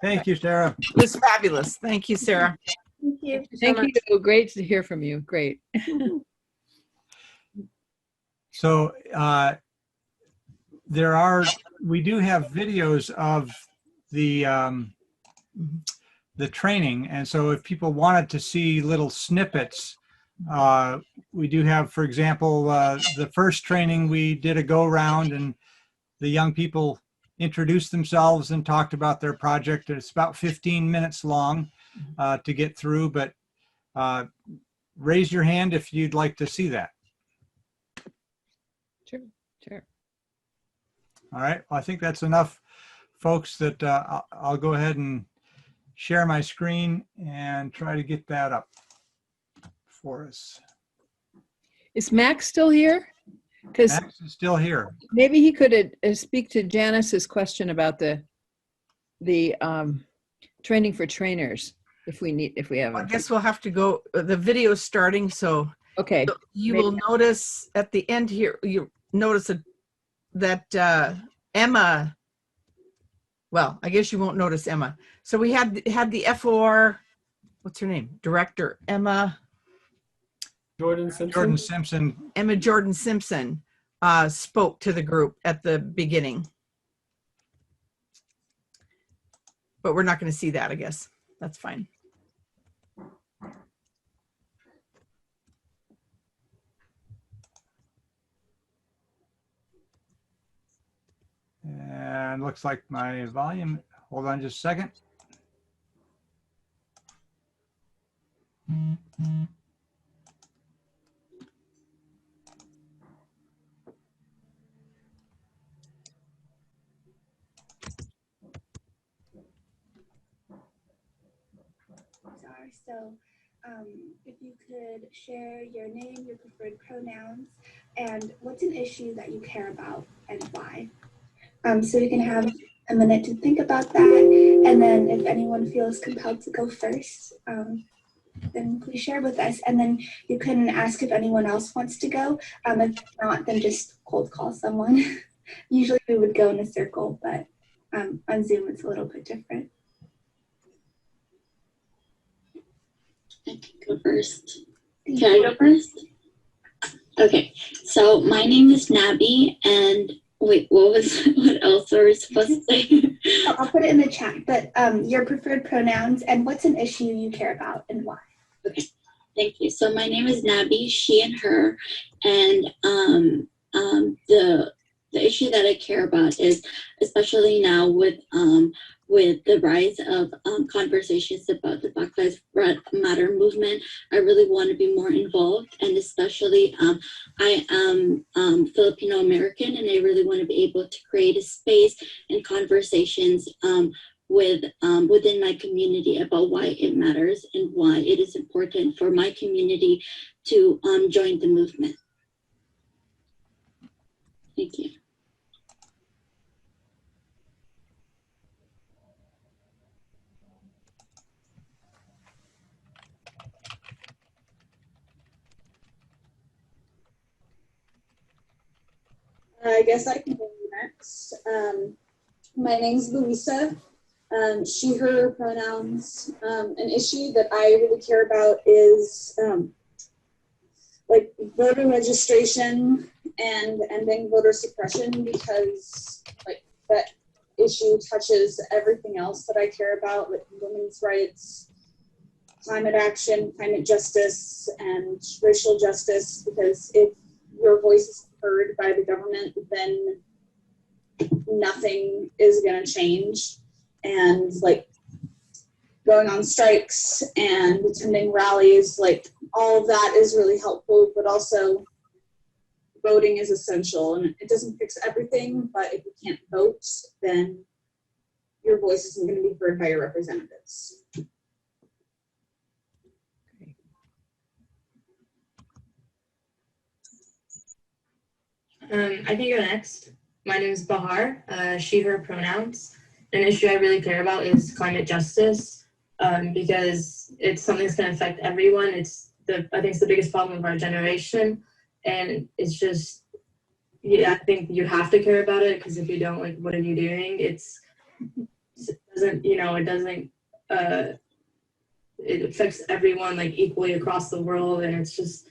Thank you, Sarah. It was fabulous. Thank you, Sarah. Thank you. Thank you. Great to hear from you. Great. So we do have videos of the training, and so if people wanted to see little snippets, we do have, for example, the first training we did a go round and the young people introduced themselves and talked about their project. It's about 15 minutes long to get through, but raise your hand if you'd like to see that. Sure. All right, well, I think that's enough folks that I'll go ahead and share my screen and try to get that up for us. Is Max still here? Because Max is still here. maybe he could speak to Janice's question about the training for trainers if we have. I guess we'll have to go. The video's starting, so Okay. you will notice at the end here. You notice that Emma. Well, I guess you won't notice Emma. So we had the FOR. What's her name? Director Emma. Jordan Simpson. Jordan Simpson. Emma Jordan Simpson spoke to the group at the beginning. But we're not going to see that, I guess. That's fine. And looks like my volume, hold on just a second. So if you could share your name, your preferred pronouns, and what's an issue that you care about and why. So you can have a minute to think about that, and then if anyone feels compelled to go first, then please share with us, and then you can ask if anyone else wants to go. If not, then just cold call someone. Usually we would go in a circle, but on Zoom it's a little bit different. I can go first. Can I go first? Okay, so my name is Nabi, and wait, what else are we supposed to say? I'll put it in the chat, but your preferred pronouns and what's an issue you care about and why. Okay, thank you. So my name is Nabi, she and her, and the issue that I care about is, especially now with the rise of conversations about the Black Lives Matter movement, I really want to be more involved, and especially I am Filipino American, and I really want to be able to create a space and conversations within my community about why it matters and why it is important for my community to join the movement. Thank you. I guess I can go next. My name's Louisa. She, her pronouns. An issue that I really care about is like voter registration and ending voter suppression, because like that issue touches everything else that I care about, like women's rights, climate action, climate justice, and racial justice, because if your voice is heard by the government, then nothing is going to change. And like going on strikes and attending rallies, like all of that is really helpful, but also voting is essential. And it doesn't fix everything, but if you can't vote, then your voice isn't going to be heard by your representatives. I can go next. My name is Bahar, she, her pronouns. An issue I really care about is climate justice, because it's something that's going to affect everyone. I think it's the biggest problem of our generation. And it's just, yeah, I think you have to care about it, because if you don't, like, what are you doing? It affects everyone like equally across the world. And it's just,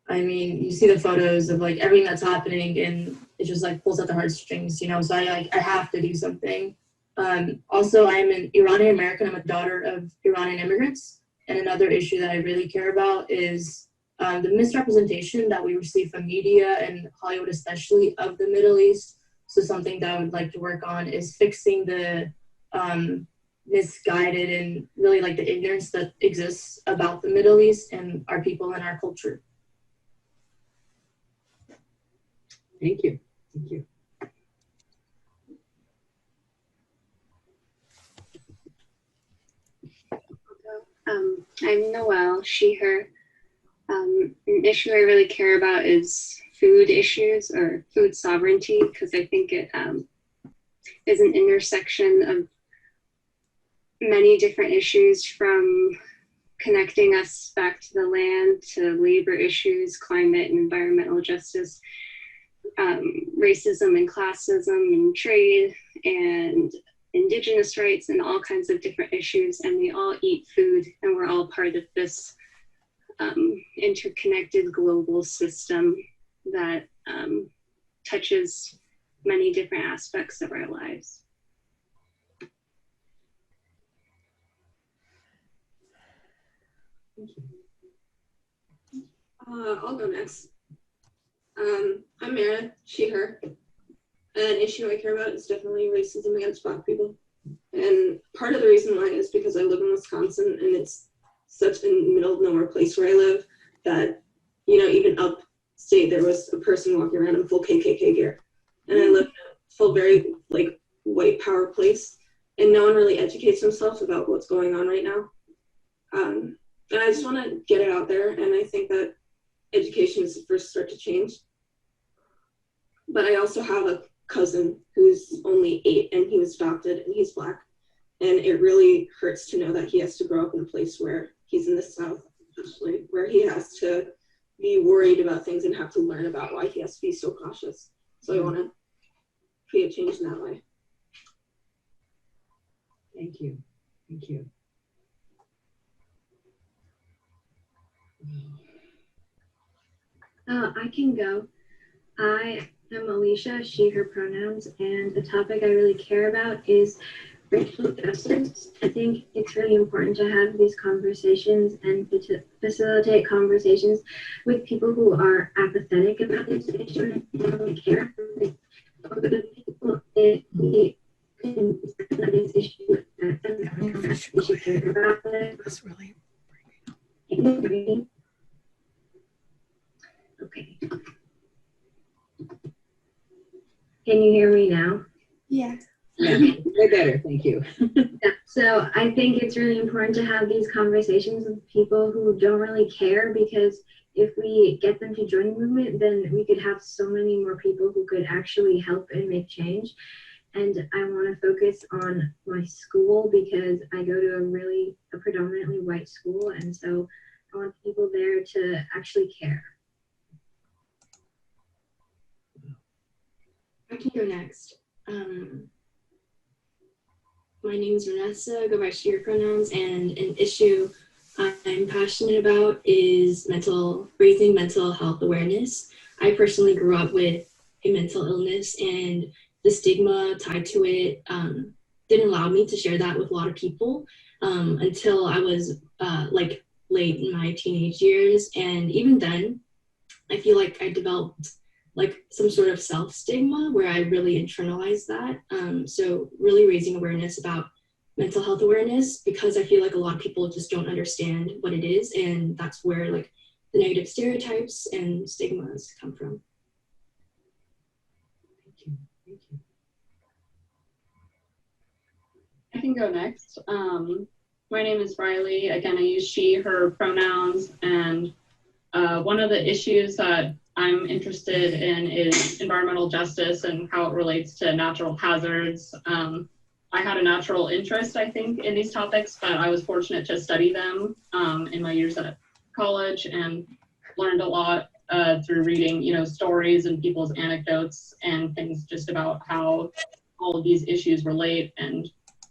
I mean, you see the photos of like everything that's happening, and it just like pulls at the heartstrings, So I have to do something. Also, I'm an Iranian American. I'm a daughter of Iranian immigrants. And another issue that I really care about is the misrepresentation that we receive from media and Hollywood, especially, of the Middle East. So something that I would like to work on is fixing the misguided and really like the ignorance that exists about the Middle East and our people and our culture. Thank you. Thank you. I'm Noelle, she, her. An issue I really care about is food issues or food sovereignty, because I think it is an intersection of many different issues, from connecting us back to the land to labor issues, climate and environmental justice, racism and classism and trade and indigenous rights and all kinds of different issues. And we all eat food and we're all part of this interconnected global system that touches many different aspects of our lives. I'll go next. I'm Mara, she, her. An issue I care about is definitely racism against Black people. And part of the reason why is because I live in Wisconsin and it's such a middle of nowhere place where I live that, you know, even upstate there was a person walking around in full KKK gear. And I live in a full, very like white power place, and no one really educates themselves about what's going on right now. And I just want to get it out there, and I think that education is the first start to change. But I also have a cousin who's only 8 and he was adopted and he's Black. And it really hurts to know that he has to grow up in a place where he's in the South, especially, where he has to be worried about things and have to learn about why he has to be so cautious. So I want to create change in that way. Thank you. Thank you. I can go. I am Alicia, she, her pronouns, and the topic I really care about is racial justice. I think it's really important to have these conversations and facilitate conversations with people who are apathetic about this issue and don't really care. People we can this issue we should care about it. That's really okay. Can you hear me now? Yeah. Yeah, way better, thank you. So I think it's really important to have these conversations with people who don't really care, because if we get them to join the movement, then we could have so many more people who could actually help and make change. And I want to focus on my school because I go to a predominantly white school, and so I want people there to actually care. I can go next. My name is Vanessa, I go by she, her pronouns, and an issue I'm passionate about is raising mental health awareness. I personally grew up with a mental illness, and the stigma tied to it didn't allow me to share that with a lot of people until I was like late in my teenage years. And even then, I feel like I developed like some sort of self-stigma where I really internalized that. So really raising awareness about mental health awareness, because I feel like a lot of people just don't understand what it is, and that's where like the negative stereotypes and stigmas come from. Thank you. Thank you. I can go next. My name is Riley. Again, I use she, her pronouns, and one of the issues that I'm interested in is environmental justice and how it relates to natural hazards. I had a natural interest, I think, in these topics, but I was fortunate to study them in my years at college and learned a lot through reading, you know, stories and people's anecdotes and things just about how all of these issues relate and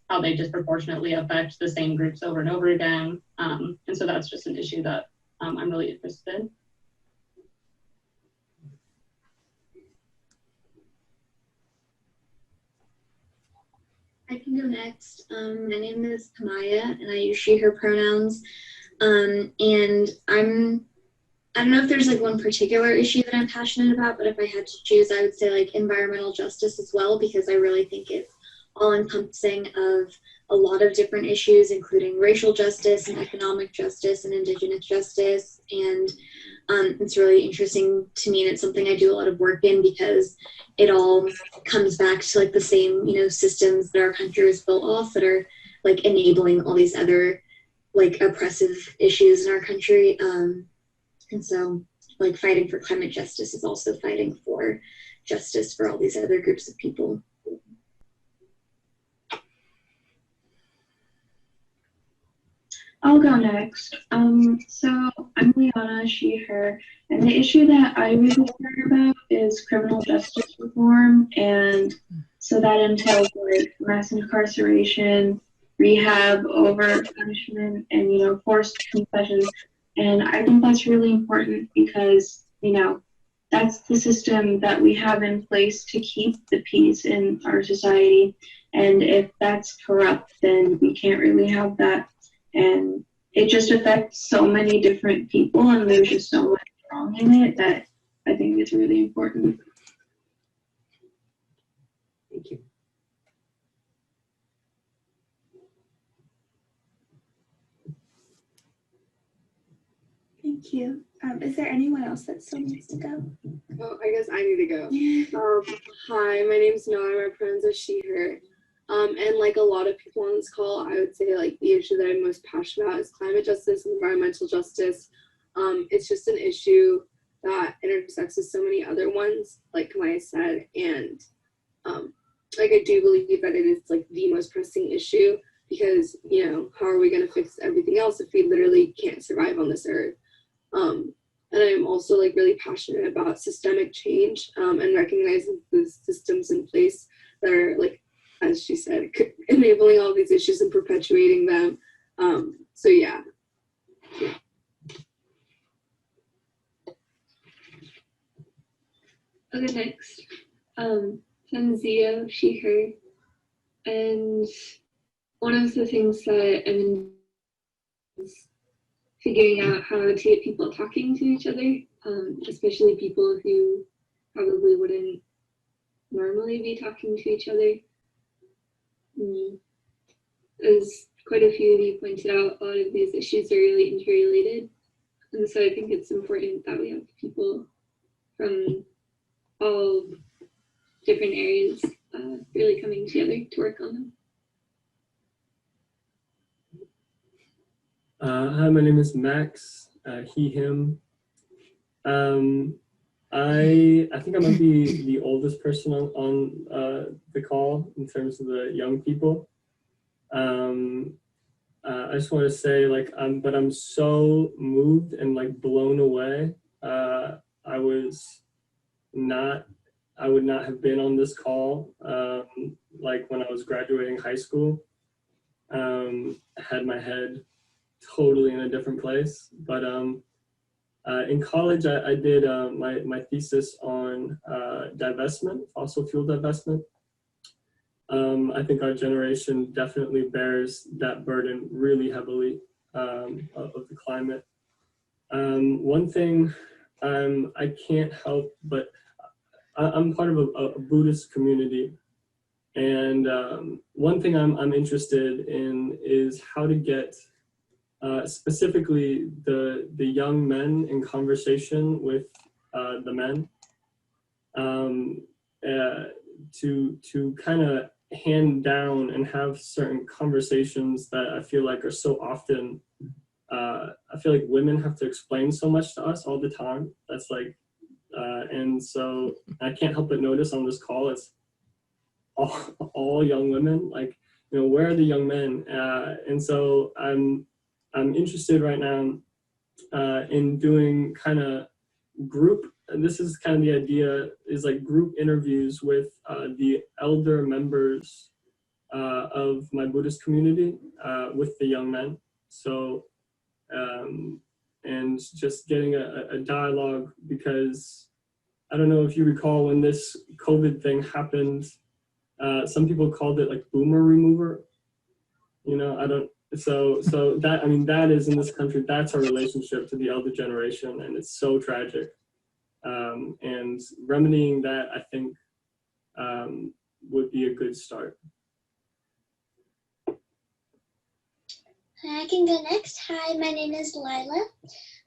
how they disproportionately affect the same groups over and over again. And so that's just an issue that I'm really interested in. I can go next. My name is Kamaya, and I use she, her pronouns. And I don't know if there's like one particular issue that I'm passionate about, but if I had to choose, I would say like environmental justice as well, because I really think it's all encompassing of a lot of different issues, including racial justice and economic justice and indigenous justice. And it's really interesting to me, and it's something I do a lot of work in because it all comes back to like the same, you know, systems that our country is built off that are like enabling all these other like oppressive issues in our country. And so like fighting for climate justice is also fighting for justice for all these other groups of people. I'll go next. So I'm Liana, she, her, and the issue that I really care about is criminal justice reform, and so that entails like mass incarceration, rehab, over punishment, and forced confession. And I think that's really important because that's the system that we have in place to keep the peace in our society. And if that's corrupt, then we can't really have that. And it just affects so many different people, and there's just so much wrong in it that I think it's really important. Thank you. Thank you. Is there anyone else that still needs to go? Oh, I guess I need to go. Hi, my name is Noah. My pronouns are she, her. And like a lot of people on this call, I would say like the issue that I'm most passionate about is climate justice and environmental justice. It's just an issue that intersects with so many other ones, like Maya said, and like I do believe that it is like the most pressing issue because how are we going to fix everything else if we literally can't survive on this earth? And I'm also like really passionate about systemic change and recognizing the systems in place that are like, as she said, enabling all these issues and perpetuating them. So yeah. Okay, next. Tanzia, she, her. And one of the things that I'm in is figuring out how to get people talking to each other, especially people who probably wouldn't normally be talking to each other. As quite a few of you pointed out, a lot of these issues are really interrelated. And so I think it's important that we have people from all different areas really coming together to work on them. Hi, my name is Max, he, him. I think I might be the oldest person on the call in terms of the young people. I just want to say like, but I'm so moved and like blown away. I would not have been on this call like when I was graduating high school. Had my head totally in a different place. But in college, I did my thesis on divestment, fossil fuel divestment. I think our generation definitely bears that burden really heavily of the climate. One thing I can't help, but I'm part of a Buddhist community. And one thing I'm interested in is how to get specifically the young men in conversation with the men to kind of hand down and have certain conversations that I feel like are so often, I feel like women have to explain so much to us all the time. That's like, and so I can't help but notice on this call, it's all young women, like, where are the young men? And so I'm interested right now in doing kind of group, and this is kind of the idea, is like group interviews with the elder members of my Buddhist community with the young men. So, and just getting a dialogue, because I don't know if you recall when this COVID thing happened, some people called it like boomer remover. So that, I mean, that is in this country, that's our relationship to the elder generation, and it's so tragic. And remedying that, I think, would be a good start. I can go next. Hi, my name is Lila.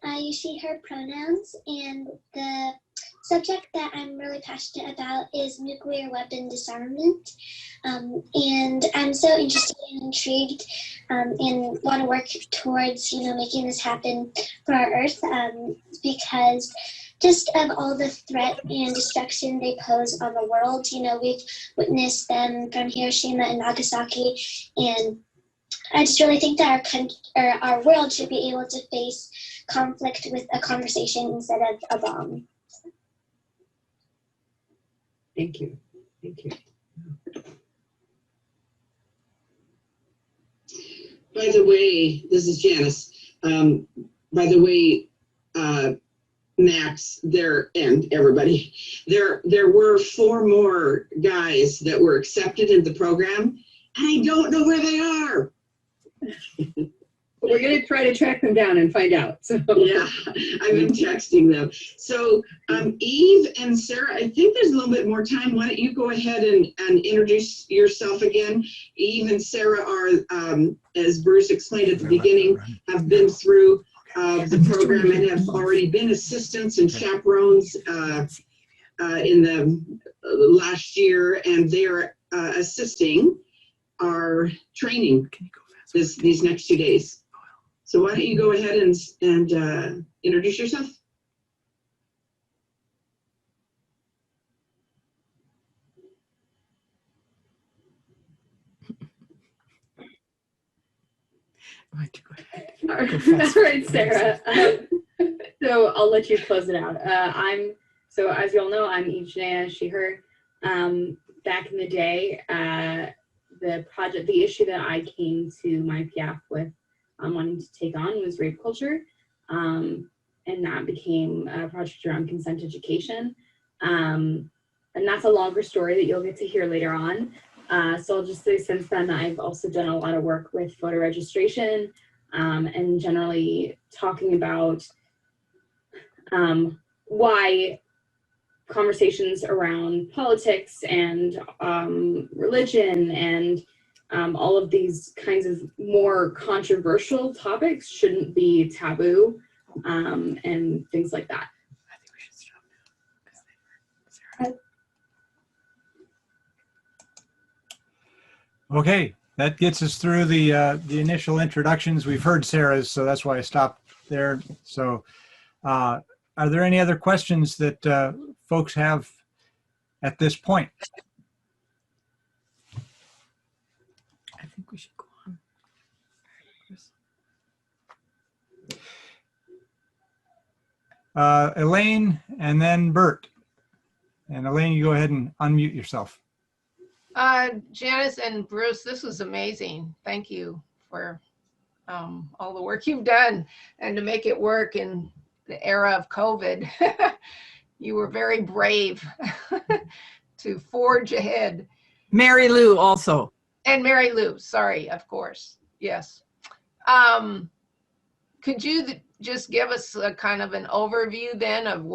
I use she, her pronouns, and the subject that I'm really passionate about is nuclear weapon disarmament. And I'm so interested and intrigued and want to work towards, making this happen for our Earth because just of all the threat and destruction they pose on the world. We've witnessed them from Hiroshima and Nagasaki, and I just really think that our world should be able to face conflict with a conversation instead of a bomb. Thank you. Thank you. By the way, this is Janice. By the way, Max, and everybody, there were 4 more guys that were accepted in the program, and I don't know where they are. We're going to try to track them down and find out. So yeah, I've been texting them. So Eve and Sarah, I think there's a little bit more time. Why don't you go ahead and introduce yourself again? Eve and Sarah are, as Bruce explained at the beginning, have been through the program and have already been assistants and chaperones in the last year, and they're assisting our training these next 2 days. So why don't you go ahead and introduce yourself? all right, Sarah. So I'll let you close it out. So as you all know, I'm Eve Shania, she, her. Back in the day, the issue that I came to MYPF with wanting to take on was rape culture. And that became a project around consent education. And that's a longer story that you'll get to hear later on. So I'll just say since then, I've also done a lot of work with voter registration and generally talking about why conversations around politics and religion and all of these kinds of more controversial topics shouldn't be taboo and things like that. I think we should stop now. Okay, that gets us through the initial introductions. We've heard Sarah's, so that's why I stopped there. So are there any other questions that folks have at this point? I think we should go on. Elaine and then Bert. And Elaine, you go ahead and unmute yourself. Janice and Bruce, this was amazing. Thank you for all the work you've done and to make it work in the era of COVID. You were very brave to forge ahead. Mary Lou also. And Mary Lou, sorry, of course, yes. Could you just give us a kind of an overview then of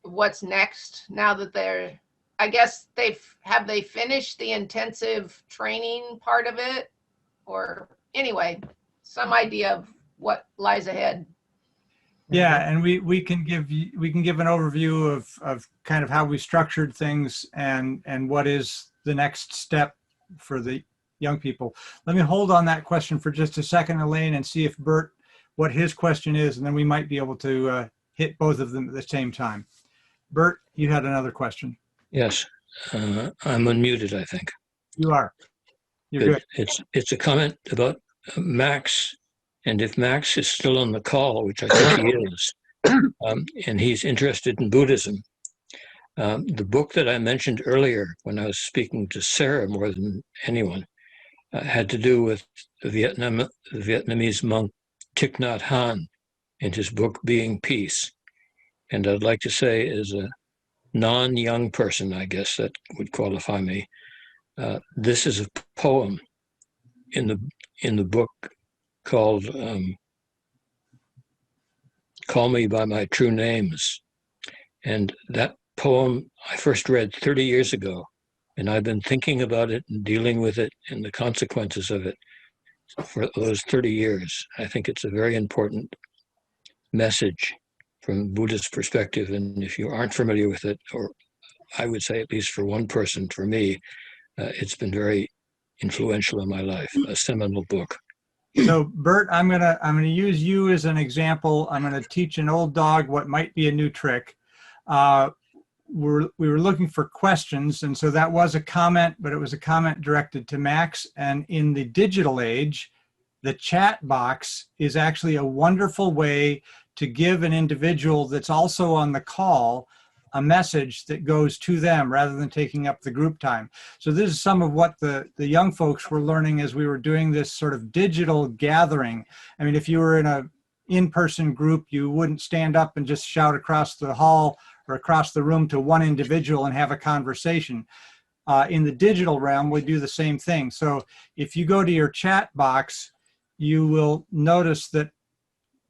what's next now that they're, I guess have they finished the intensive training part of it? Or anyway, some idea of what lies ahead. Yeah, and we can give an overview of kind of how we structured things and what is the next step for the young people. Let me hold on that question for just a second, Elaine, and see if Bert, what his question is, and then we might be able to hit both of them at the same time. Bert, you had another question. Yes, I'm unmuted, I think. You are. You're good. It's a comment about Max, and if Max is still on the call, which I think he is, and he's interested in Buddhism. The book that I mentioned earlier when I was speaking to Sarah more than anyone had to do with the Vietnamese monk Thich Nhat Hanh and his book Being Peace. And I'd like to say, as a non-young person, I guess that would qualify me, this is a poem in the book called Call Me by My True Names. And that poem I first read 30 years ago, and I've been thinking about it and dealing with it and the consequences of it for those 30 years. I think it's a very important message from a Buddhist perspective. And if you aren't familiar with it, or I would say at least for one person, for me, it's been very influential in my life, a seminal book. So Bert, I'm gonna use you as an example. I'm gonna teach an old dog what might be a new trick. We were looking for questions, and so that was a comment, but it was a comment directed to Max. And in the digital age, the chat box is actually a wonderful way to give an individual that's also on the call a message that goes to them rather than taking up the group time. So this is some of what the young folks were learning as we were doing this sort of digital gathering. I mean, if you were in a in-person group, you wouldn't stand up and just shout across the hall or across the room to one individual and have a conversation. In the digital realm, we do the same thing. So if you go to your chat box, you will notice that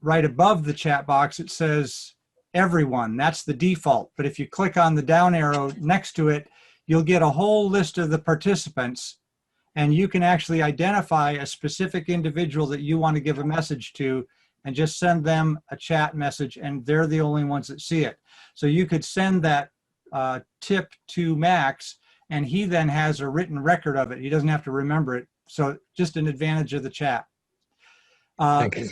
right above the chat box, it says everyone. That's the default. But if you click on the down arrow next to it, you'll get a whole list of the participants, and you can actually identify a specific individual that you want to give a message to and just send them a chat message, and they're the only ones that see it. So you could send that tip to Max, and he then has a written record of it. He doesn't have to remember it. So just an advantage of the chat. Thank you.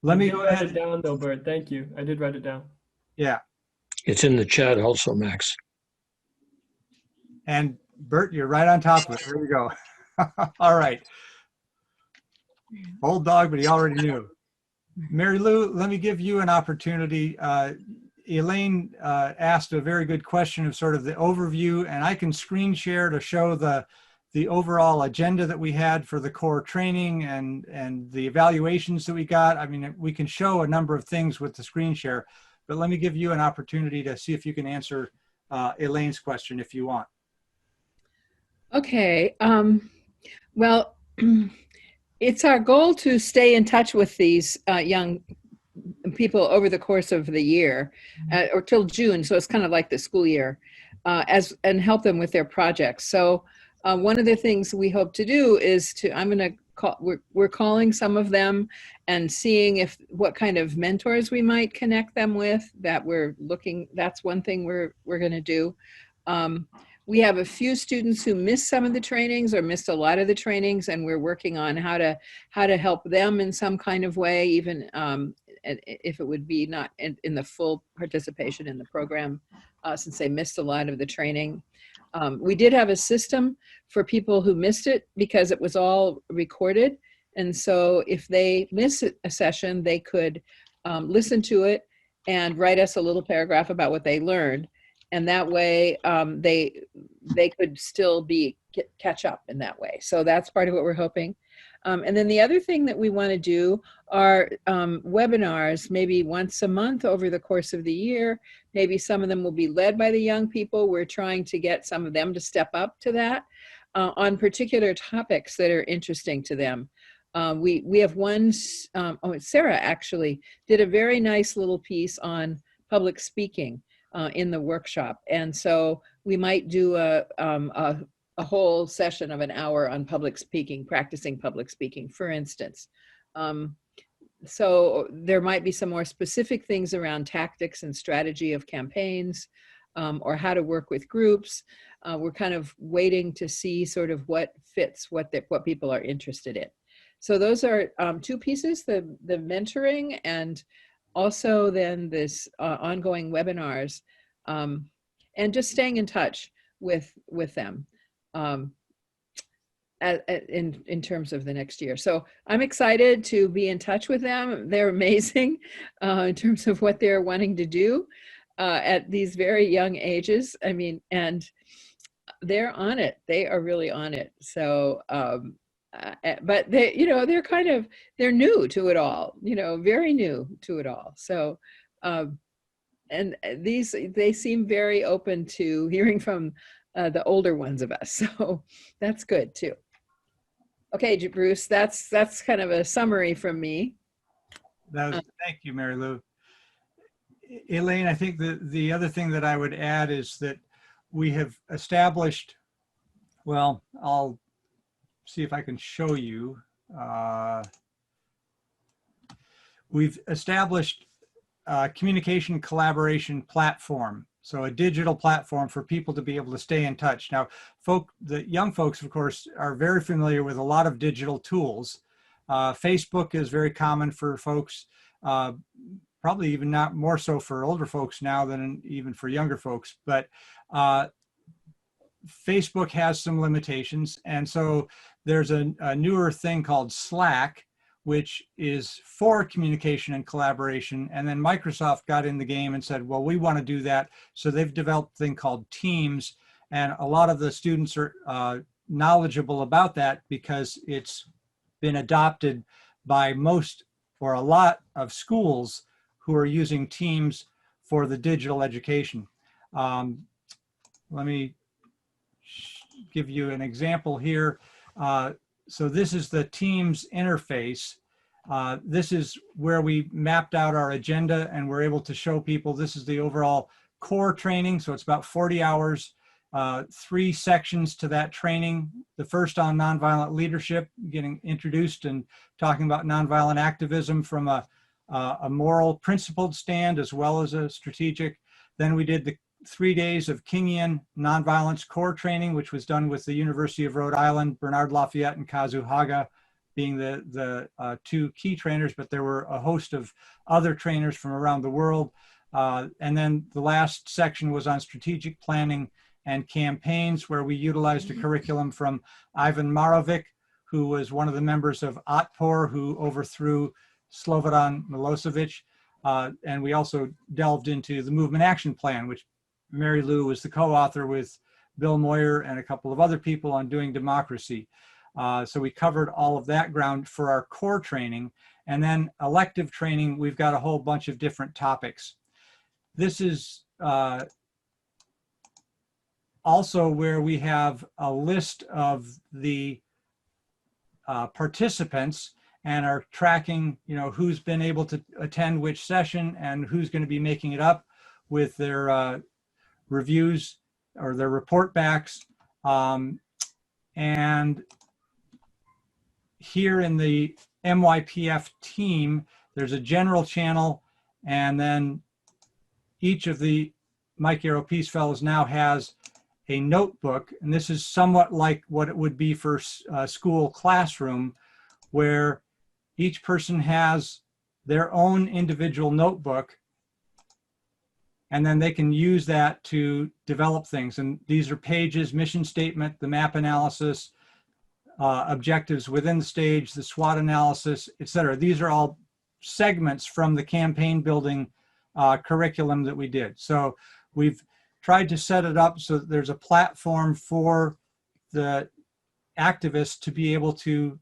Let me go go write ahead. it down though, Bert. Thank you. I did write it down. Yeah. It's in the chat also, Max. And Bert, you're right on top of it. There we go. All right. Old dog, but he already knew. Mary Lou, let me give you an opportunity. Elaine asked a very good question of sort of the overview, and I can screen share to show the overall agenda that we had for the core training and the evaluations that we got. I mean, we can show a number of things with the screen share, but let me give you an opportunity to see if you can answer Elaine's question if you want. Okay. Well, it's our goal to stay in touch with these young people over the course of the year, or till June. So it's kind of like the school year, and help them with their projects. So one of the things we hope to do is I'm going to call. We're calling some of them and seeing what kind of mentors we might connect them with. That's one thing we're going to do. We have a few students who missed some of the trainings or missed a lot of the trainings, and we're working on how to help them in some kind of way, even if it would be not in the full participation in the program, since they missed a lot of the training. We did have a system for people who missed it because it was all recorded. And so if they miss a session, they could listen to it and write us a little paragraph about what they learned. And that way they could still catch up in that way. So that's part of what we're hoping. And then the other thing that we want to do are webinars, maybe once a month over the course of the year. Maybe some of them will be led by the young people. We're trying to get some of them to step up to that on particular topics that are interesting to them. We have one, Sarah actually did a very nice little piece on public speaking in the workshop. And so we might do a whole session of an hour on public speaking, practicing public speaking, for instance. So there might be some more specific things around tactics and strategy of campaigns, or how to work with groups. We're kind of waiting to see sort of what fits what people are interested in. So those are two pieces, the mentoring and also then this ongoing webinars, and just staying in touch with them in terms of the next year. So I'm excited to be in touch with them. They're amazing in terms of what they're wanting to do at these very young ages. I mean, and they're on it. They are really on it. So, but they're new to it all, very new to it all. So, and they seem very open to hearing from the older ones of us. So that's good too. Okay, Bruce, that's kind of a summary from me. Thank you, Mary Lou. Elaine, I think the other thing that I would add is that we have established, well, I'll see if I can show you. We've established communication collaboration platform. So a digital platform for people to be able to stay in touch. Now, the young folks, of course, are very familiar with a lot of digital tools. Facebook is very common for folks, probably even not more so for older folks now than even for younger folks. But Facebook has some limitations. And so there's a newer thing called Slack, which is for communication and collaboration. And then Microsoft got in the game and said, well, we want to do that. So they've developed a thing called Teams. And a lot of the students are knowledgeable about that because it's been adopted by most or a lot of schools who are using Teams for the digital education. Let me give you an example here. So this is the Teams interface. This is where we mapped out our agenda and we're able to show people this is the overall core training. So it's about 40 hours, 3 sections to that training. The first on nonviolent leadership, getting introduced and talking about nonviolent activism from a moral principled stand as well as a strategic. Then we did the 3 days of Kingian nonviolence core training, which was done with the University of Rhode Island, Bernard Lafayette and Kazu Haga being the 2 key trainers, but there were a host of other trainers from around the world. And then the last section was on strategic planning and campaigns, where we utilized a curriculum from Ivan Marovic, who was one of the members of Otpor, who overthrew Slobodan Milosevic. And we also delved into the movement action plan, which Mary Lou was the co-author with Bill Moyer and a couple of other people on doing democracy. So we covered all of that ground for our core training. And then elective training, we've got a whole bunch of different topics. This is also where we have a list of the participants and are tracking, who's been able to attend which session and who's going to be making it up with their reviews or their report backs. And here in the MYPF team, there's a general channel, and then each of the Mike Yarrow Peace Fellows now has a notebook, and this is somewhat like what it would be for a school classroom, where each person has their own individual notebook, and then they can use that to develop things. And these are pages, mission statement, the map analysis, objectives within the stage, the SWOT analysis, etc. These are all segments from the campaign building curriculum that we did. So we've tried to set it up so that there's a platform for the activists to be able to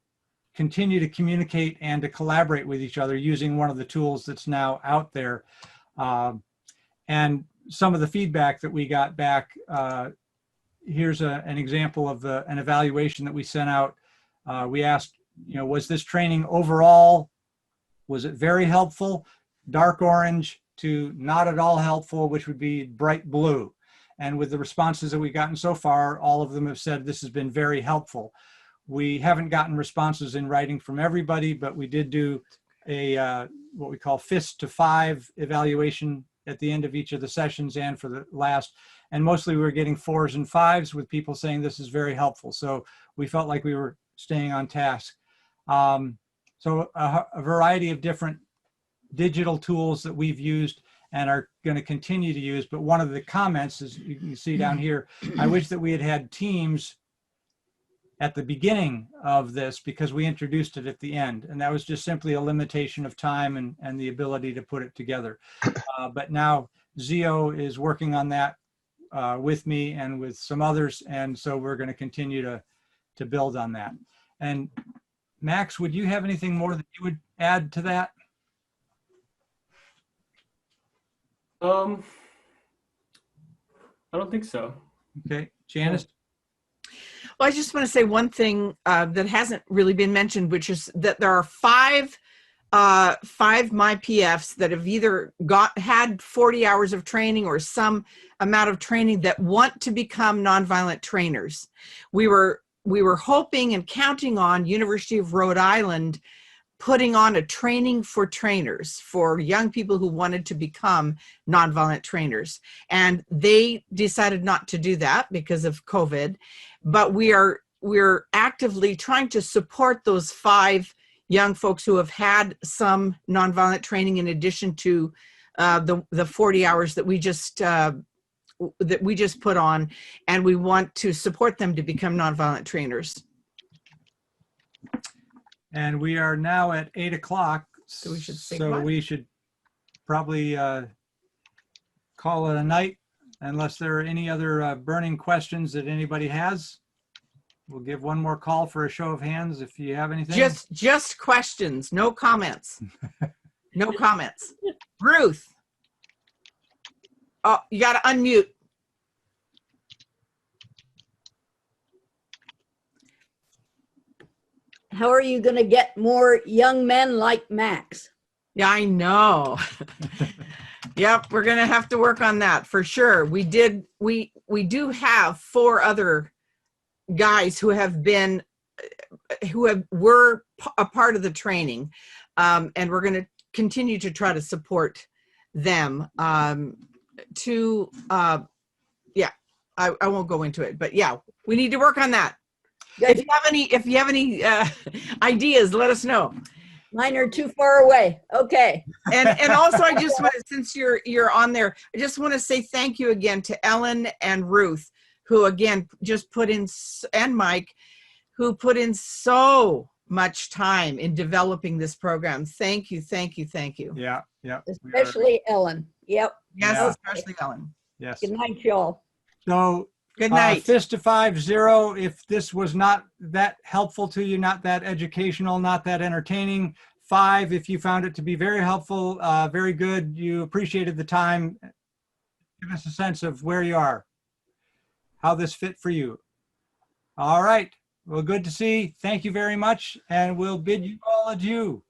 continue to communicate and to collaborate with each other using one of the tools that's now out there. And some of the feedback that we got back, here's an example of an evaluation that we sent out. We asked, was this training overall, was it very helpful? Dark orange to not at all helpful, which would be bright blue. And with the responses that we've gotten so far, all of them have said this has been very helpful. We haven't gotten responses in writing from everybody, but we did do a what we call fist to 5 evaluation at the end of each of the sessions and for the last. And mostly we were getting 4s and 5s with people saying this is very helpful. So we felt like we were staying on task. So a variety of different digital tools that we've used and are going to continue to use. But one of the comments is, you can see down here, I wish that we had had Teams at the beginning of this because we introduced it at the end. And that was just simply a limitation of time and the ability to put it together. But now Zio is working on that with me and with some others. And so we're going to continue to build on that. And Max, would you have anything more that you would add to that? I don't think so. Okay, Janice? Well, I just want to say one thing that hasn't really been mentioned, which is that there are five MyPFs that have either had 40 hours of training or some amount of training that want to become nonviolent trainers. We were hoping and counting on University of Rhode Island putting on a training for trainers for young people who wanted to become nonviolent trainers. And they decided not to do that because of COVID, but we're actively trying to support those 5 young folks who have had some nonviolent training in addition to the 40 hours that we just put on, and we want to support them to become nonviolent trainers. And we are now at 8 o'clock. So we should say So goodbye. we should probably call it a night unless there are any other burning questions that anybody has. We'll give one more call for a show of hands if you have anything. Just questions, no comments. No comments. Ruth. Oh, you got to unmute. How are you going to get more young men like Max? Yeah, I know. Yep, we're going to have to work on that for sure. We do have 4 other guys who were a part of the training, and we're going to continue to try to support them. Yeah, I won't go into it, but yeah, we need to work on that. If you have any ideas, let us know. Mine are too far away. Okay. And also, I just want to, since you're on there, I just want to say thank you again to Ellen and Ruth, who again just put in, and Mike, who put in so much time in developing this program. Thank you, thank you, thank you. Yeah, yeah. Especially Ellen. Yep. Yes, Yeah. especially Ellen. Yes. Good night, y'all. So good night. Fist to 5-0. If this was not that helpful to you, not that educational, not that entertaining. 5 if you found it to be very helpful, very good. You appreciated the time. Give us a sense of where you are, how this fit for you. All right. Well, good to see. Thank you very much. And we'll bid you all adieu.